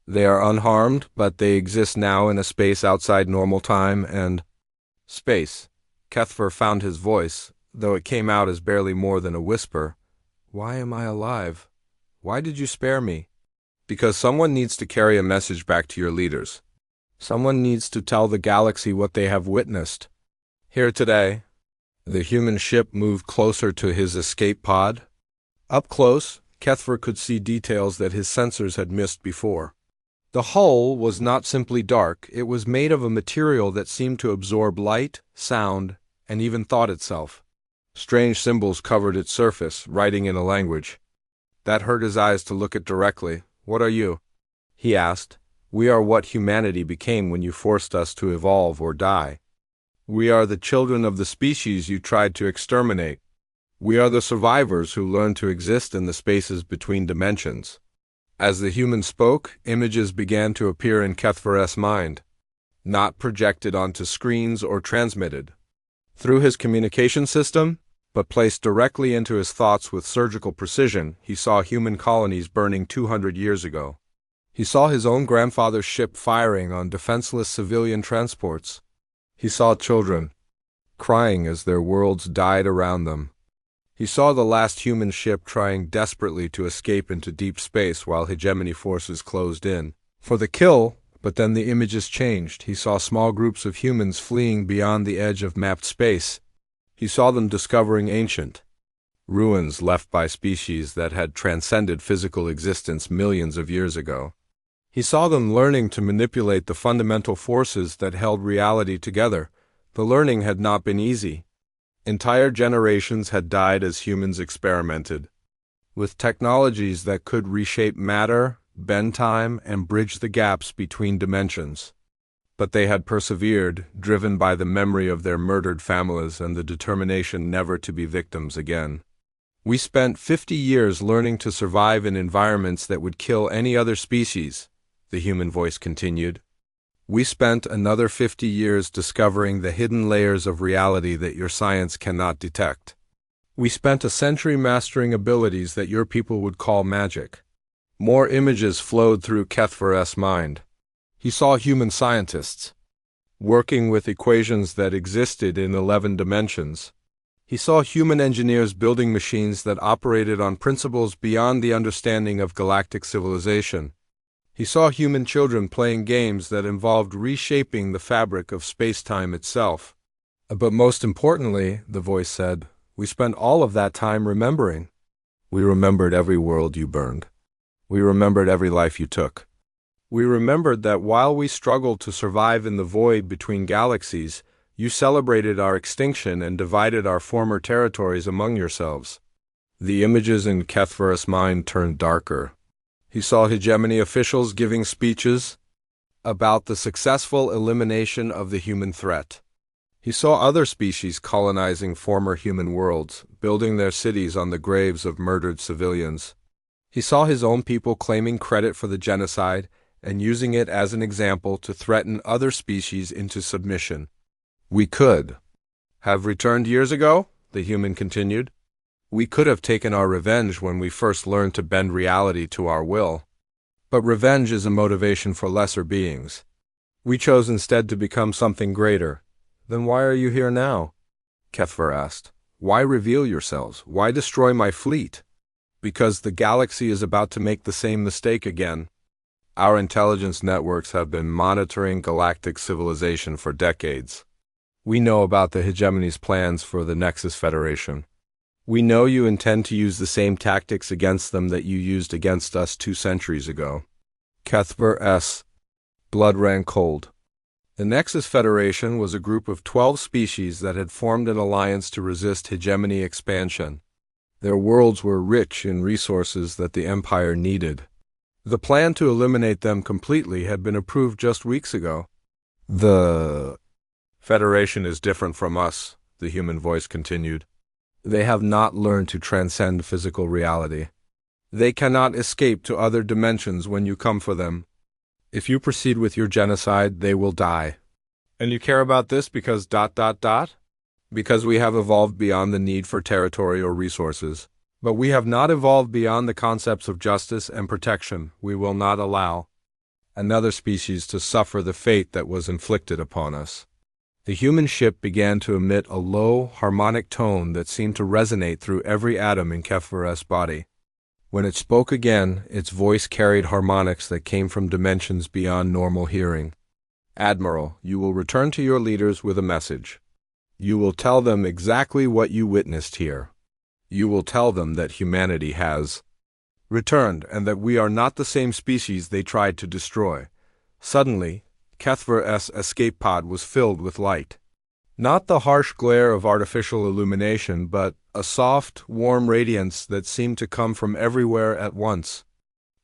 They are unharmed, but they exist now in a space outside normal time and space." Kethver found his voice, though it came out as barely more than a whisper. "Why am I alive? Why did you spare me?" "Because someone needs to carry a message back to your leaders. Someone needs to tell the galaxy what they have witnessed. Here today." The human ship moved closer to his escape pod. Up close, Kethver could see details that his sensors had missed before. The hull was not simply dark, it was made of a material that seemed to absorb light, sound, and even thought itself. Strange symbols covered its surface, writing in a language that hurt his eyes to look at directly. "What are you?" he asked. "We are what humanity became when you forced us to evolve or die. We are the children of the species you tried to exterminate. We are the survivors who learned to exist in the spaces between dimensions." As the human spoke, images began to appear in Kethver's mind, not projected onto screens or transmitted through his communication system, but placed directly into his thoughts with surgical precision. He saw human colonies burning 200 years ago. He saw his own grandfather's ship firing on defenseless civilian transports. He saw children crying as their worlds died around them. He saw the last human ship trying desperately to escape into deep space while hegemony forces closed in for the kill, but then the images changed. He saw small groups of humans fleeing beyond the edge of mapped space. He saw them discovering ancient ruins left by species that had transcended physical existence millions of years ago. He saw them learning to manipulate the fundamental forces that held reality together. The learning had not been easy. Entire generations had died as humans experimented with technologies that could reshape matter, bend time, and bridge the gaps between dimensions. But they had persevered, driven by the memory of their murdered families and the determination never to be victims again. We spent 50 years learning to survive in environments that would kill any other species, the human voice continued. We spent another 50 years discovering the hidden layers of reality that your science cannot detect. We spent a century mastering abilities that your people would call magic. More images flowed through Keth's mind. He saw human scientists working with equations that existed in 11 dimensions. He saw human engineers building machines that operated on principles beyond the understanding of galactic civilization. He saw human children playing games that involved reshaping the fabric of space-time itself. But most importantly, the voice said, we spent all of that time remembering. We remembered every world you burned. We remembered every life you took. We remembered that while we struggled to survive in the void between galaxies, you celebrated our extinction and divided our former territories among yourselves. The images in Keth's mind turned darker. He saw hegemony officials giving speeches about the successful elimination of the human threat. He saw other species colonizing former human worlds, building their cities on the graves of murdered civilians. He saw his own people claiming credit for the genocide and using it as an example to threaten other species into submission. We could have returned years ago, the human continued. We could have taken our revenge when we first learned to bend reality to our will. But revenge is a motivation for lesser beings. We chose instead to become something greater. Then why are you here now? Keth asked. Why reveal yourselves? Why destroy my fleet? Because the galaxy is about to make the same mistake again. Our intelligence networks have been monitoring galactic civilization for decades. We know about the hegemony's plans for the Nexus Federation. We know you intend to use the same tactics against them that you used against us 2 centuries ago. Keth's blood ran cold. The Nexus Federation was a group of 12 species that had formed an alliance to resist hegemony expansion. Their worlds were rich in resources that the Empire needed. The plan to eliminate them completely had been approved just weeks ago. The Federation is different from us, the human voice continued. They have not learned to transcend physical reality. They cannot escape to other dimensions when you come for them. If you proceed with your genocide, they will die. And you care about this because ... Because we have evolved beyond the need for territory or resources. But we have not evolved beyond the concepts of justice and protection. We will not allow another species to suffer the fate that was inflicted upon us. The human ship began to emit a low, harmonic tone that seemed to resonate through every atom in Keth's body. When it spoke again, its voice carried harmonics that came from dimensions beyond normal hearing. Admiral, you will return to your leaders with a message. You will tell them exactly what you witnessed here. You will tell them that humanity has returned and that we are not the same species they tried to destroy. Suddenly, Keth's escape pod was filled with light. Not the harsh glare of artificial illumination, but a soft, warm radiance that seemed to come from everywhere at once.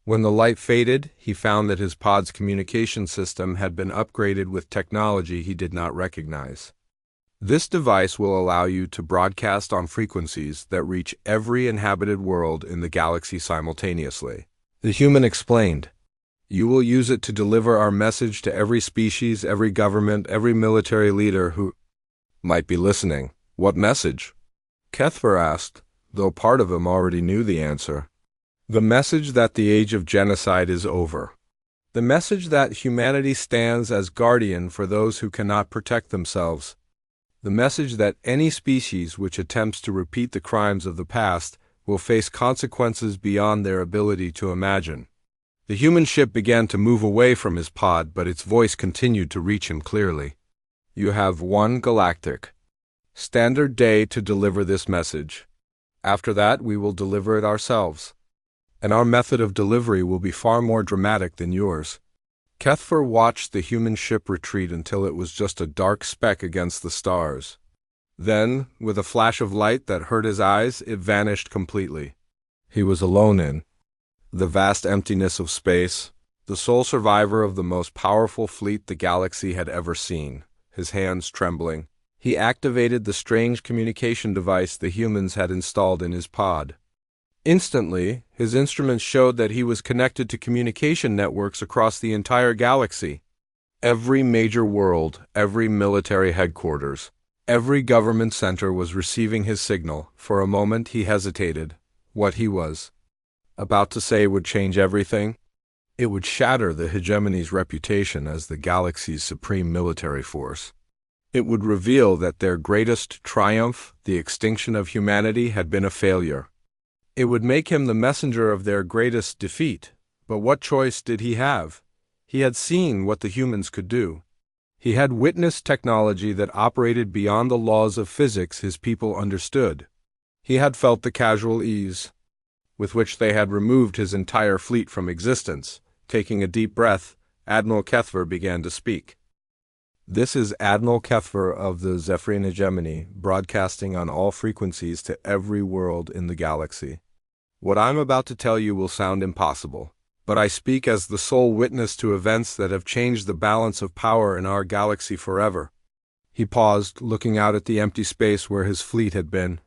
When the light faded, he found that his pod's communication system had been upgraded with technology he did not recognize. This device will allow you to broadcast on frequencies that reach every inhabited world in the galaxy simultaneously. The human explained. You will use it to deliver our message to every species, every government, every military leader who might be listening. What message? Keth asked, though part of him already knew the answer. The message that the age of genocide is over. The message that humanity stands as guardian for those who cannot protect themselves. The message that any species which attempts to repeat the crimes of the past will face consequences beyond their ability to imagine. The human ship began to move away from his pod, but its voice continued to reach him clearly. You have 1 galactic standard day to deliver this message. After that, we will deliver it ourselves. And our method of delivery will be far more dramatic than yours. Keth watched the human ship retreat until it was just a dark speck against the stars. Then, with a flash of light that hurt his eyes, it vanished completely. He was alone in the vast emptiness of space, the sole survivor of the most powerful fleet the galaxy had ever seen, his hands trembling, He activated the strange communication device the humans had installed in his pod. Instantly, his instruments showed that he was connected to communication networks across the entire galaxy. Every major world, every military headquarters, every government center was receiving his signal. For a moment he hesitated. What he was about to say would change everything. It would shatter the hegemony's reputation as the galaxy's supreme military force. It would reveal that their greatest triumph, the extinction of humanity, had been a failure. It would make him the messenger of their greatest defeat. But what choice did he have? He had seen what the humans could do. He had witnessed technology that operated beyond the laws of physics his people understood. He had felt the casual ease with which they had removed his entire fleet from existence. Taking a deep breath, Admiral Keth began to speak. This is Admiral Keth of the Zephyrian Hegemony, broadcasting on all frequencies to every world in the galaxy. What I'm about to tell you will sound impossible, but I speak as the sole witness to events that have changed the balance of power in our galaxy forever. He paused, looking out at the empty space where his fleet had been.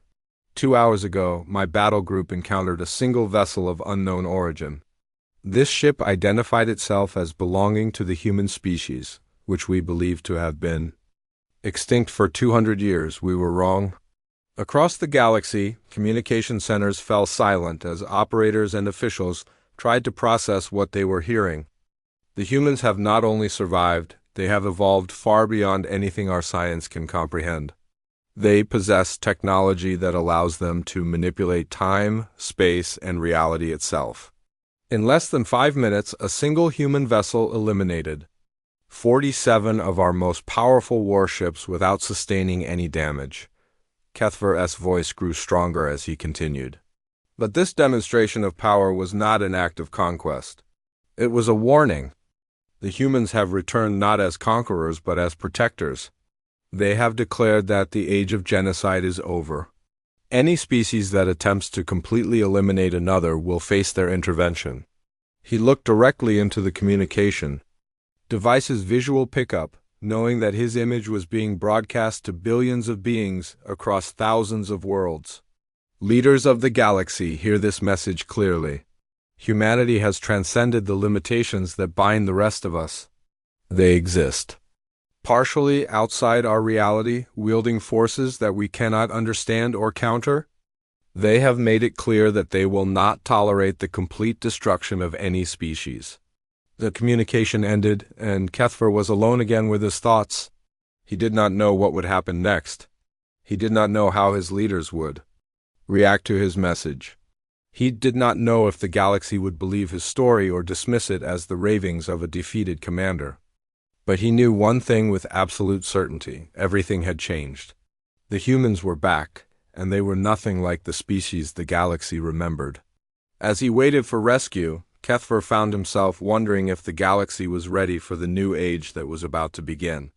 2 hours ago, my battle group encountered a single vessel of unknown origin. This ship identified itself as belonging to the human species, which we believed to have been extinct for 200 years. We were wrong. Across the galaxy, communication centers fell silent as operators and officials tried to process what they were hearing. The humans have not only survived, they have evolved far beyond anything our science can comprehend. They possess technology that allows them to manipulate time, space, and reality itself. In less than 5 minutes, a single human vessel eliminated 47 of our most powerful warships without sustaining any damage. Keth's voice grew stronger as he continued. But this demonstration of power was not an act of conquest. It was a warning. The humans have returned not as conquerors but as protectors. They have declared that the age of genocide is over. Any species that attempts to completely eliminate another will face their intervention. He looked directly into the communication device's visual pickup, knowing that his image was being broadcast to billions of beings across thousands of worlds. Leaders of the galaxy, hear this message clearly. Humanity has transcended the limitations that bind the rest of us. They exist partially outside our reality, wielding forces that we cannot understand or counter. They have made it clear that they will not tolerate the complete destruction of any species. The communication ended, and Keth was alone again with his thoughts. He did not know what would happen next. He did not know how his leaders would react to his message. He did not know if the galaxy would believe his story or dismiss it as the ravings of a defeated commander. But he knew one thing with absolute certainty: everything had changed. The humans were back, and they were nothing like the species the galaxy remembered. As he waited for rescue, Keth found himself wondering if the galaxy was ready for the new age that was about to begin.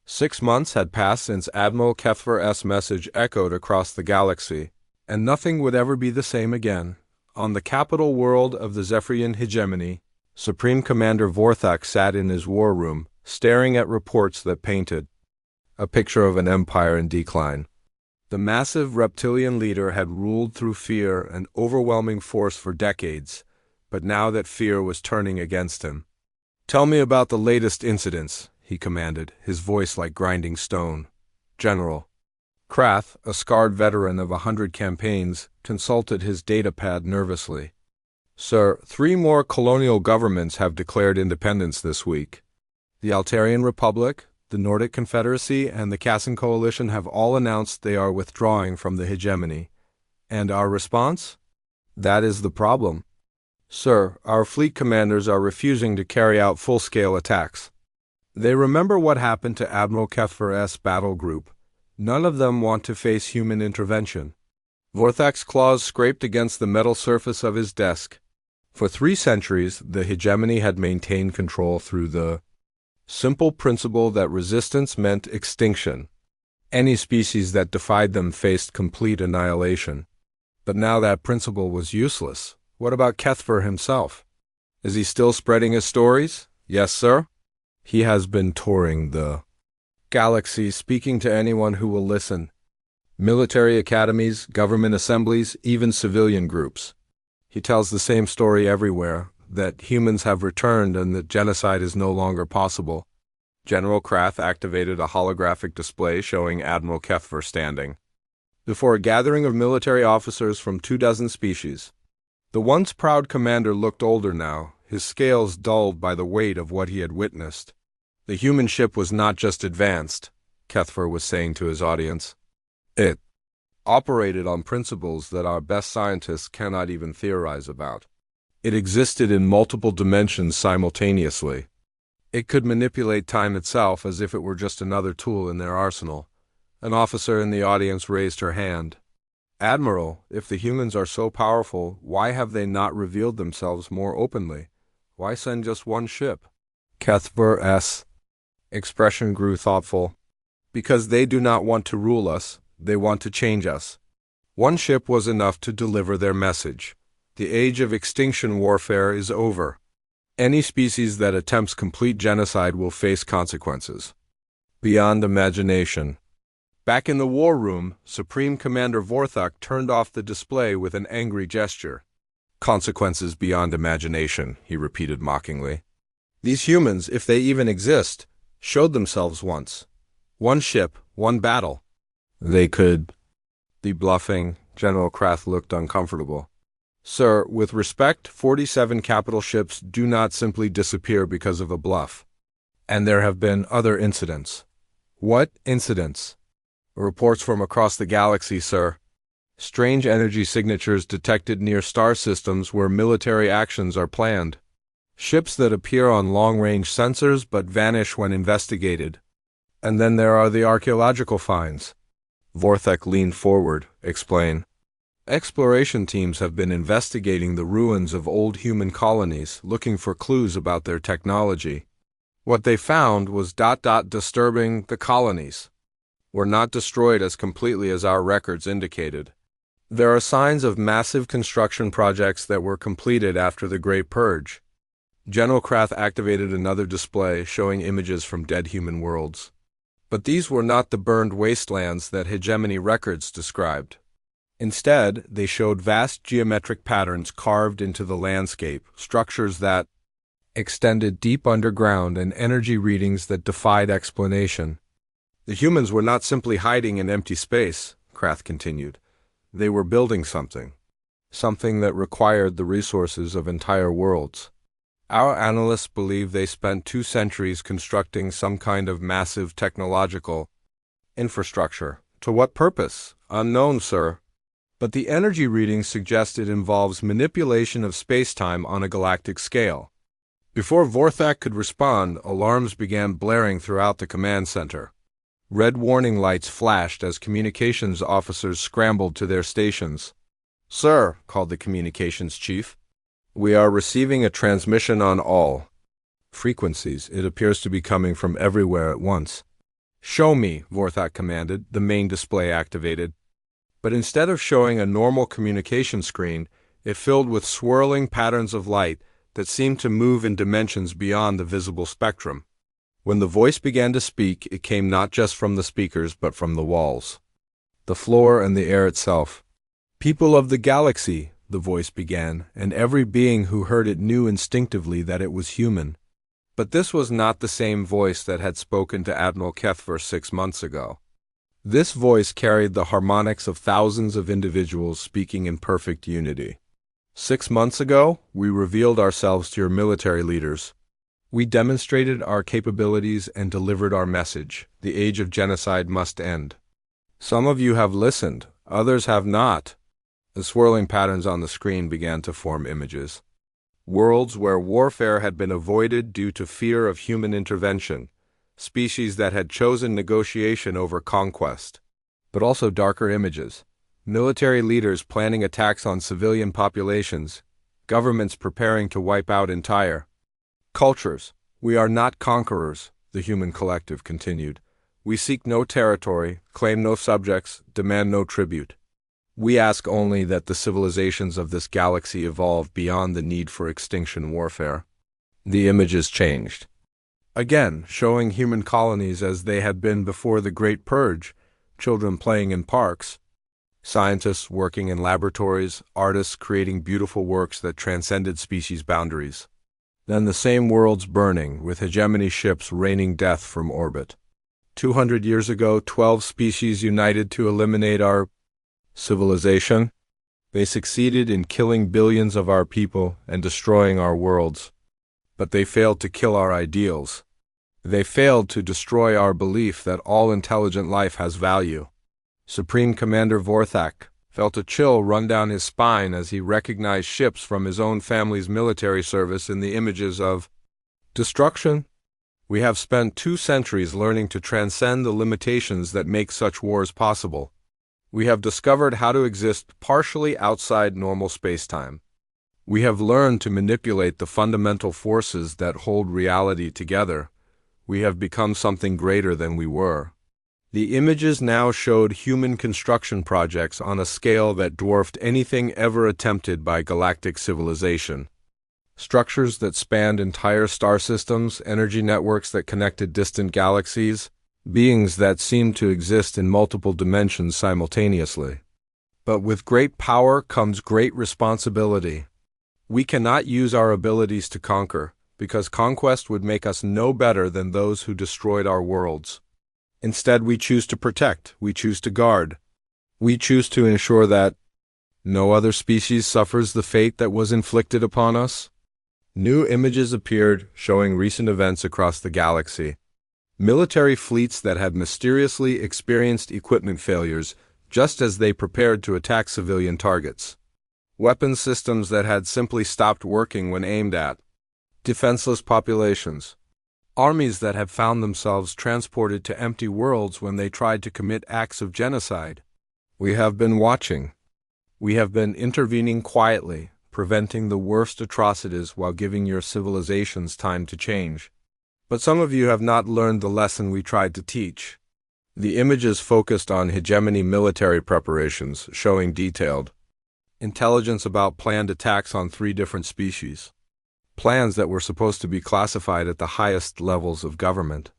6 months had passed since Admiral Keth's message echoed across the galaxy, and nothing would ever be the same again. On the capital world of the Zephyrian Hegemony, Supreme Commander Vorthak sat in his war room, staring at reports that painted a picture of an empire in decline. The massive reptilian leader had ruled through fear and overwhelming force for decades, but now that fear was turning against him. "Tell me about the latest incidents," he commanded, his voice like grinding stone. General Krath, a scarred veteran of 100 campaigns, consulted his datapad nervously. "Sir, 3 more colonial governments have declared independence this week. The Altarian Republic, the Nordic Confederacy, and the Cassan Coalition have all announced they are withdrawing from the hegemony. And our response? That is the problem. Sir, our fleet commanders are refusing to carry out full-scale attacks. They remember what happened to Admiral Keth's battle group. None of them want to face human intervention." Vorthak's claws scraped against the metal surface of his desk. For 3 centuries, the hegemony had maintained control through the simple principle that resistance meant extinction. Any species that defied them faced complete annihilation. But now that principle was useless. What about Keth himself? Is he still spreading his stories? Yes, sir. He has been touring the galaxy, speaking to anyone who will listen. Military academies, government assemblies, even civilian groups. He tells the same story everywhere, that humans have returned and that genocide is no longer possible. General Keth activated a holographic display showing Admiral Keth standing before a gathering of military officers from 24 species. The once proud commander looked older now, his scales dulled by the weight of what he had witnessed. The human ship was not just advanced, Keth was saying to his audience. It operated on principles that our best scientists cannot even theorize about. It existed in multiple dimensions simultaneously. It could manipulate time itself as if it were just another tool in their arsenal. An officer in the audience raised her hand. Admiral, if the humans are so powerful, why have they not revealed themselves more openly? Why send just one ship? Keth's expression grew thoughtful. Because they do not want to rule us, they want to change us. One ship was enough to deliver their message. The age of extinction warfare is over. Any species that attempts complete genocide will face consequences beyond imagination. Back in the war room, Supreme Commander Vorthak turned off the display with an angry gesture. Consequences beyond imagination, he repeated mockingly. These humans, if they even exist, showed themselves once. One ship, one battle. They could be bluffing. General Keth looked uncomfortable. Sir, with respect, 47 capital ships do not simply disappear because of a bluff. And there have been other incidents. What incidents? Reports from across the galaxy, sir. Strange energy signatures detected near star systems where military actions are planned. Ships that appear on long-range sensors but vanish when investigated. And then there are the archaeological finds. Vorthak leaned forward. Explain. Exploration teams have been investigating the ruins of old human colonies, looking for clues about their technology. What they found was disturbing. The colonies were not destroyed as completely as our records indicated. There are signs of massive construction projects that were completed after the Great Purge. General Keth activated another display showing images from dead human worlds. But these were not the burned wastelands that hegemony records described. Instead, they showed vast geometric patterns carved into the landscape, structures that extended deep underground and energy readings that defied explanation. The humans were not simply hiding in empty space, Keth continued. They were building something that required the resources of entire worlds. Our analysts believe they spent 2 centuries constructing some kind of massive technological infrastructure. To what purpose? Unknown, sir. But the energy readings suggest it involves manipulation of space-time on a galactic scale. Before Vorthak could respond, alarms began blaring throughout the command center. Red warning lights flashed as communications officers scrambled to their stations. Sir, called the communications chief, we are receiving a transmission on all frequencies. It appears to be coming from everywhere at once. Show me, Vorthak commanded, the main display activated. But instead of showing a normal communication screen, it filled with swirling patterns of light that seemed to move in dimensions beyond the visible spectrum. When the voice began to speak, it came not just from the speakers but from the walls, the floor, and the air itself. People of the galaxy, the voice began, and every being who heard it knew instinctively that it was human. But this was not the same voice that had spoken to Admiral Keth 6 months ago. This voice carried the harmonics of thousands of individuals speaking in perfect unity. 6 months ago, we revealed ourselves to your military leaders. We demonstrated our capabilities and delivered our message. The age of genocide must end. Some of you have listened, others have not. The swirling patterns on the screen began to form images. Worlds where warfare had been avoided due to fear of human intervention. Species that had chosen negotiation over conquest. But also darker images. Military leaders planning attacks on civilian populations. Governments preparing to wipe out entire cultures. We are not conquerors, the human collective continued. We seek no territory, claim no subjects, demand no tribute. We ask only that the civilizations of this galaxy evolve beyond the need for extinction warfare. The images changed. Again, showing human colonies as they had been before the Great Purge, children playing in parks, scientists working in laboratories, artists creating beautiful works that transcended species boundaries. Then the same worlds burning, with hegemony ships raining death from orbit. 200 years ago, 12 species united to eliminate our civilization. They succeeded in killing billions of our people and destroying our worlds. But they failed to kill our ideals. They failed to destroy our belief that all intelligent life has value. Supreme Commander Vorthak felt a chill run down his spine as he recognized ships from his own family's military service in the images of destruction. We have spent 2 centuries learning to transcend the limitations that make such wars possible. We have discovered how to exist partially outside normal spacetime. We have learned to manipulate the fundamental forces that hold reality together. We have become something greater than we were. The images now showed human construction projects on a scale that dwarfed anything ever attempted by galactic civilization. Structures that spanned entire star systems, energy networks that connected distant galaxies, beings that seemed to exist in multiple dimensions simultaneously. But with great power comes great responsibility. We cannot use our abilities to conquer, because conquest would make us no better than those who destroyed our worlds. Instead, we choose to protect, we choose to guard. We choose to ensure that no other species suffers the fate that was inflicted upon us. New images appeared showing recent events across the galaxy. Military fleets that had mysteriously experienced equipment failures just as they prepared to attack civilian targets. Weapon systems that had simply stopped working when aimed at defenseless populations. Armies that have found themselves transported to empty worlds when they tried to commit acts of genocide. We have been watching. We have been intervening quietly, preventing the worst atrocities while giving your civilizations time to change. But some of you have not learned the lesson we tried to teach. The images focused on hegemony military preparations, showing detailed intelligence about planned attacks on 3 different species. Plans that were supposed to be classified at the highest levels of government.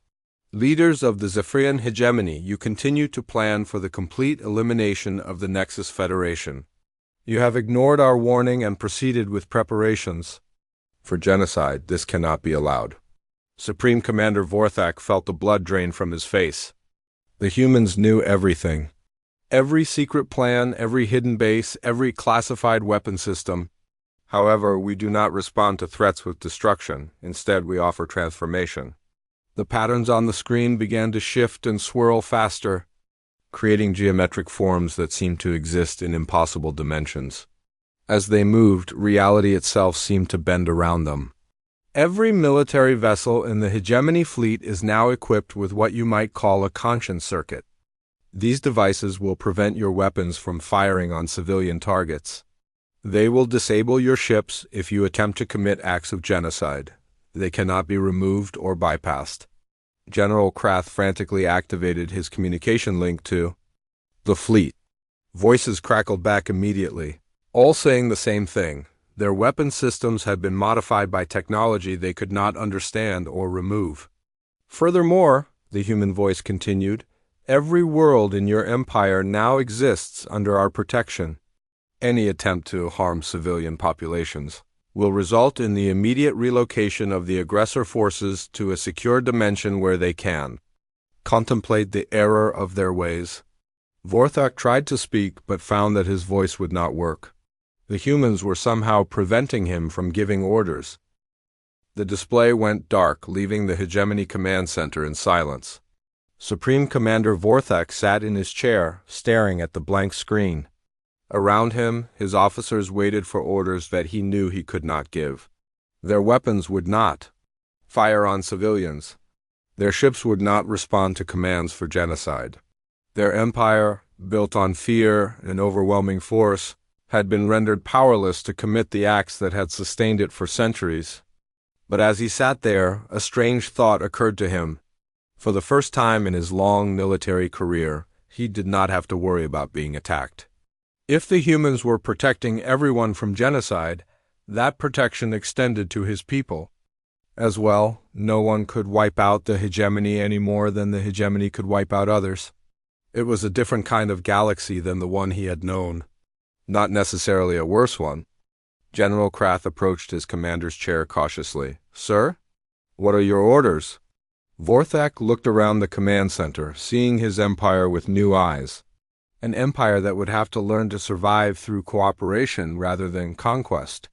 Leaders of the Zephyrian hegemony, you continue to plan for the complete elimination of the Nexus Federation. You have ignored our warning and proceeded with preparations for genocide. This cannot be allowed. Supreme Commander Vorthak felt the blood drain from his face. The humans knew everything. Every secret plan, every hidden base, every classified weapon system. However, we do not respond to threats with destruction. Instead, we offer transformation. The patterns on the screen began to shift and swirl faster, creating geometric forms that seemed to exist in impossible dimensions. As they moved, reality itself seemed to bend around them. Every military vessel in the hegemony fleet is now equipped with what you might call a conscience circuit. These devices will prevent your weapons from firing on civilian targets. They will disable your ships if you attempt to commit acts of genocide. They cannot be removed or bypassed. General Keth frantically activated his communication link to the fleet. Voices crackled back immediately, all saying the same thing. Their weapon systems had been modified by technology they could not understand or remove. Furthermore, the human voice continued, every world in your empire now exists under our protection. Any attempt to harm civilian populations will result in the immediate relocation of the aggressor forces to a secure dimension where they can contemplate the error of their ways. Vorthak tried to speak but found that his voice would not work. The humans were somehow preventing him from giving orders. The display went dark, leaving the hegemony command center in silence. Supreme Commander Vorthak sat in his chair, staring at the blank screen. Around him, his officers waited for orders that he knew he could not give. Their weapons would not fire on civilians. Their ships would not respond to commands for genocide. Their empire, built on fear and overwhelming force, had been rendered powerless to commit the acts that had sustained it for centuries. But as he sat there, a strange thought occurred to him. For the first time in his long military career, he did not have to worry about being attacked. If the humans were protecting everyone from genocide, that protection extended to his people as well. no one could wipe out the hegemony any more than the hegemony could wipe out others. It was a different kind of galaxy than the one he had known. Not necessarily a worse one. General Keth approached his commander's chair cautiously. "Sir? What are your orders?" Vorthak looked around the command center, seeing his empire with new eyes. An empire that would have to learn to survive through cooperation rather than conquest.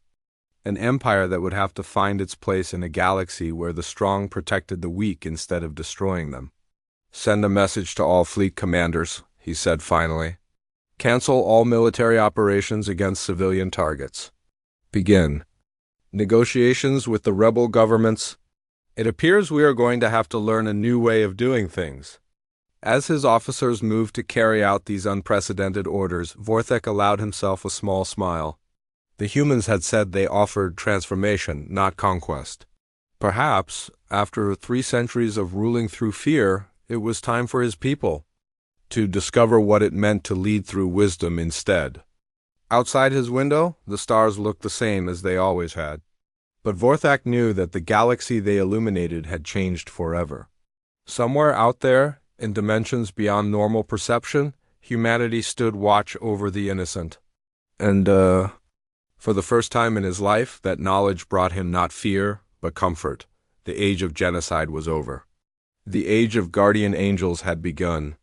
An empire that would have to find its place in a galaxy where the strong protected the weak instead of destroying them. "Send a message to all fleet commanders," he said finally. "Cancel all military operations against civilian targets. Begin negotiations with the rebel governments. It appears we are going to have to learn a new way of doing things." As his officers moved to carry out these unprecedented orders, Vorthak allowed himself a small smile. The humans had said they offered transformation, not conquest. Perhaps, after 3 centuries of ruling through fear, it was time for his people to discover what it meant to lead through wisdom instead. Outside his window, the stars looked the same as they always had. But Vorthak knew that the galaxy they illuminated had changed forever. Somewhere out there, in dimensions beyond normal perception, humanity stood watch over the innocent. And, for the first time in his life, that knowledge brought him not fear, but comfort. The age of genocide was over. The age of guardian angels had begun.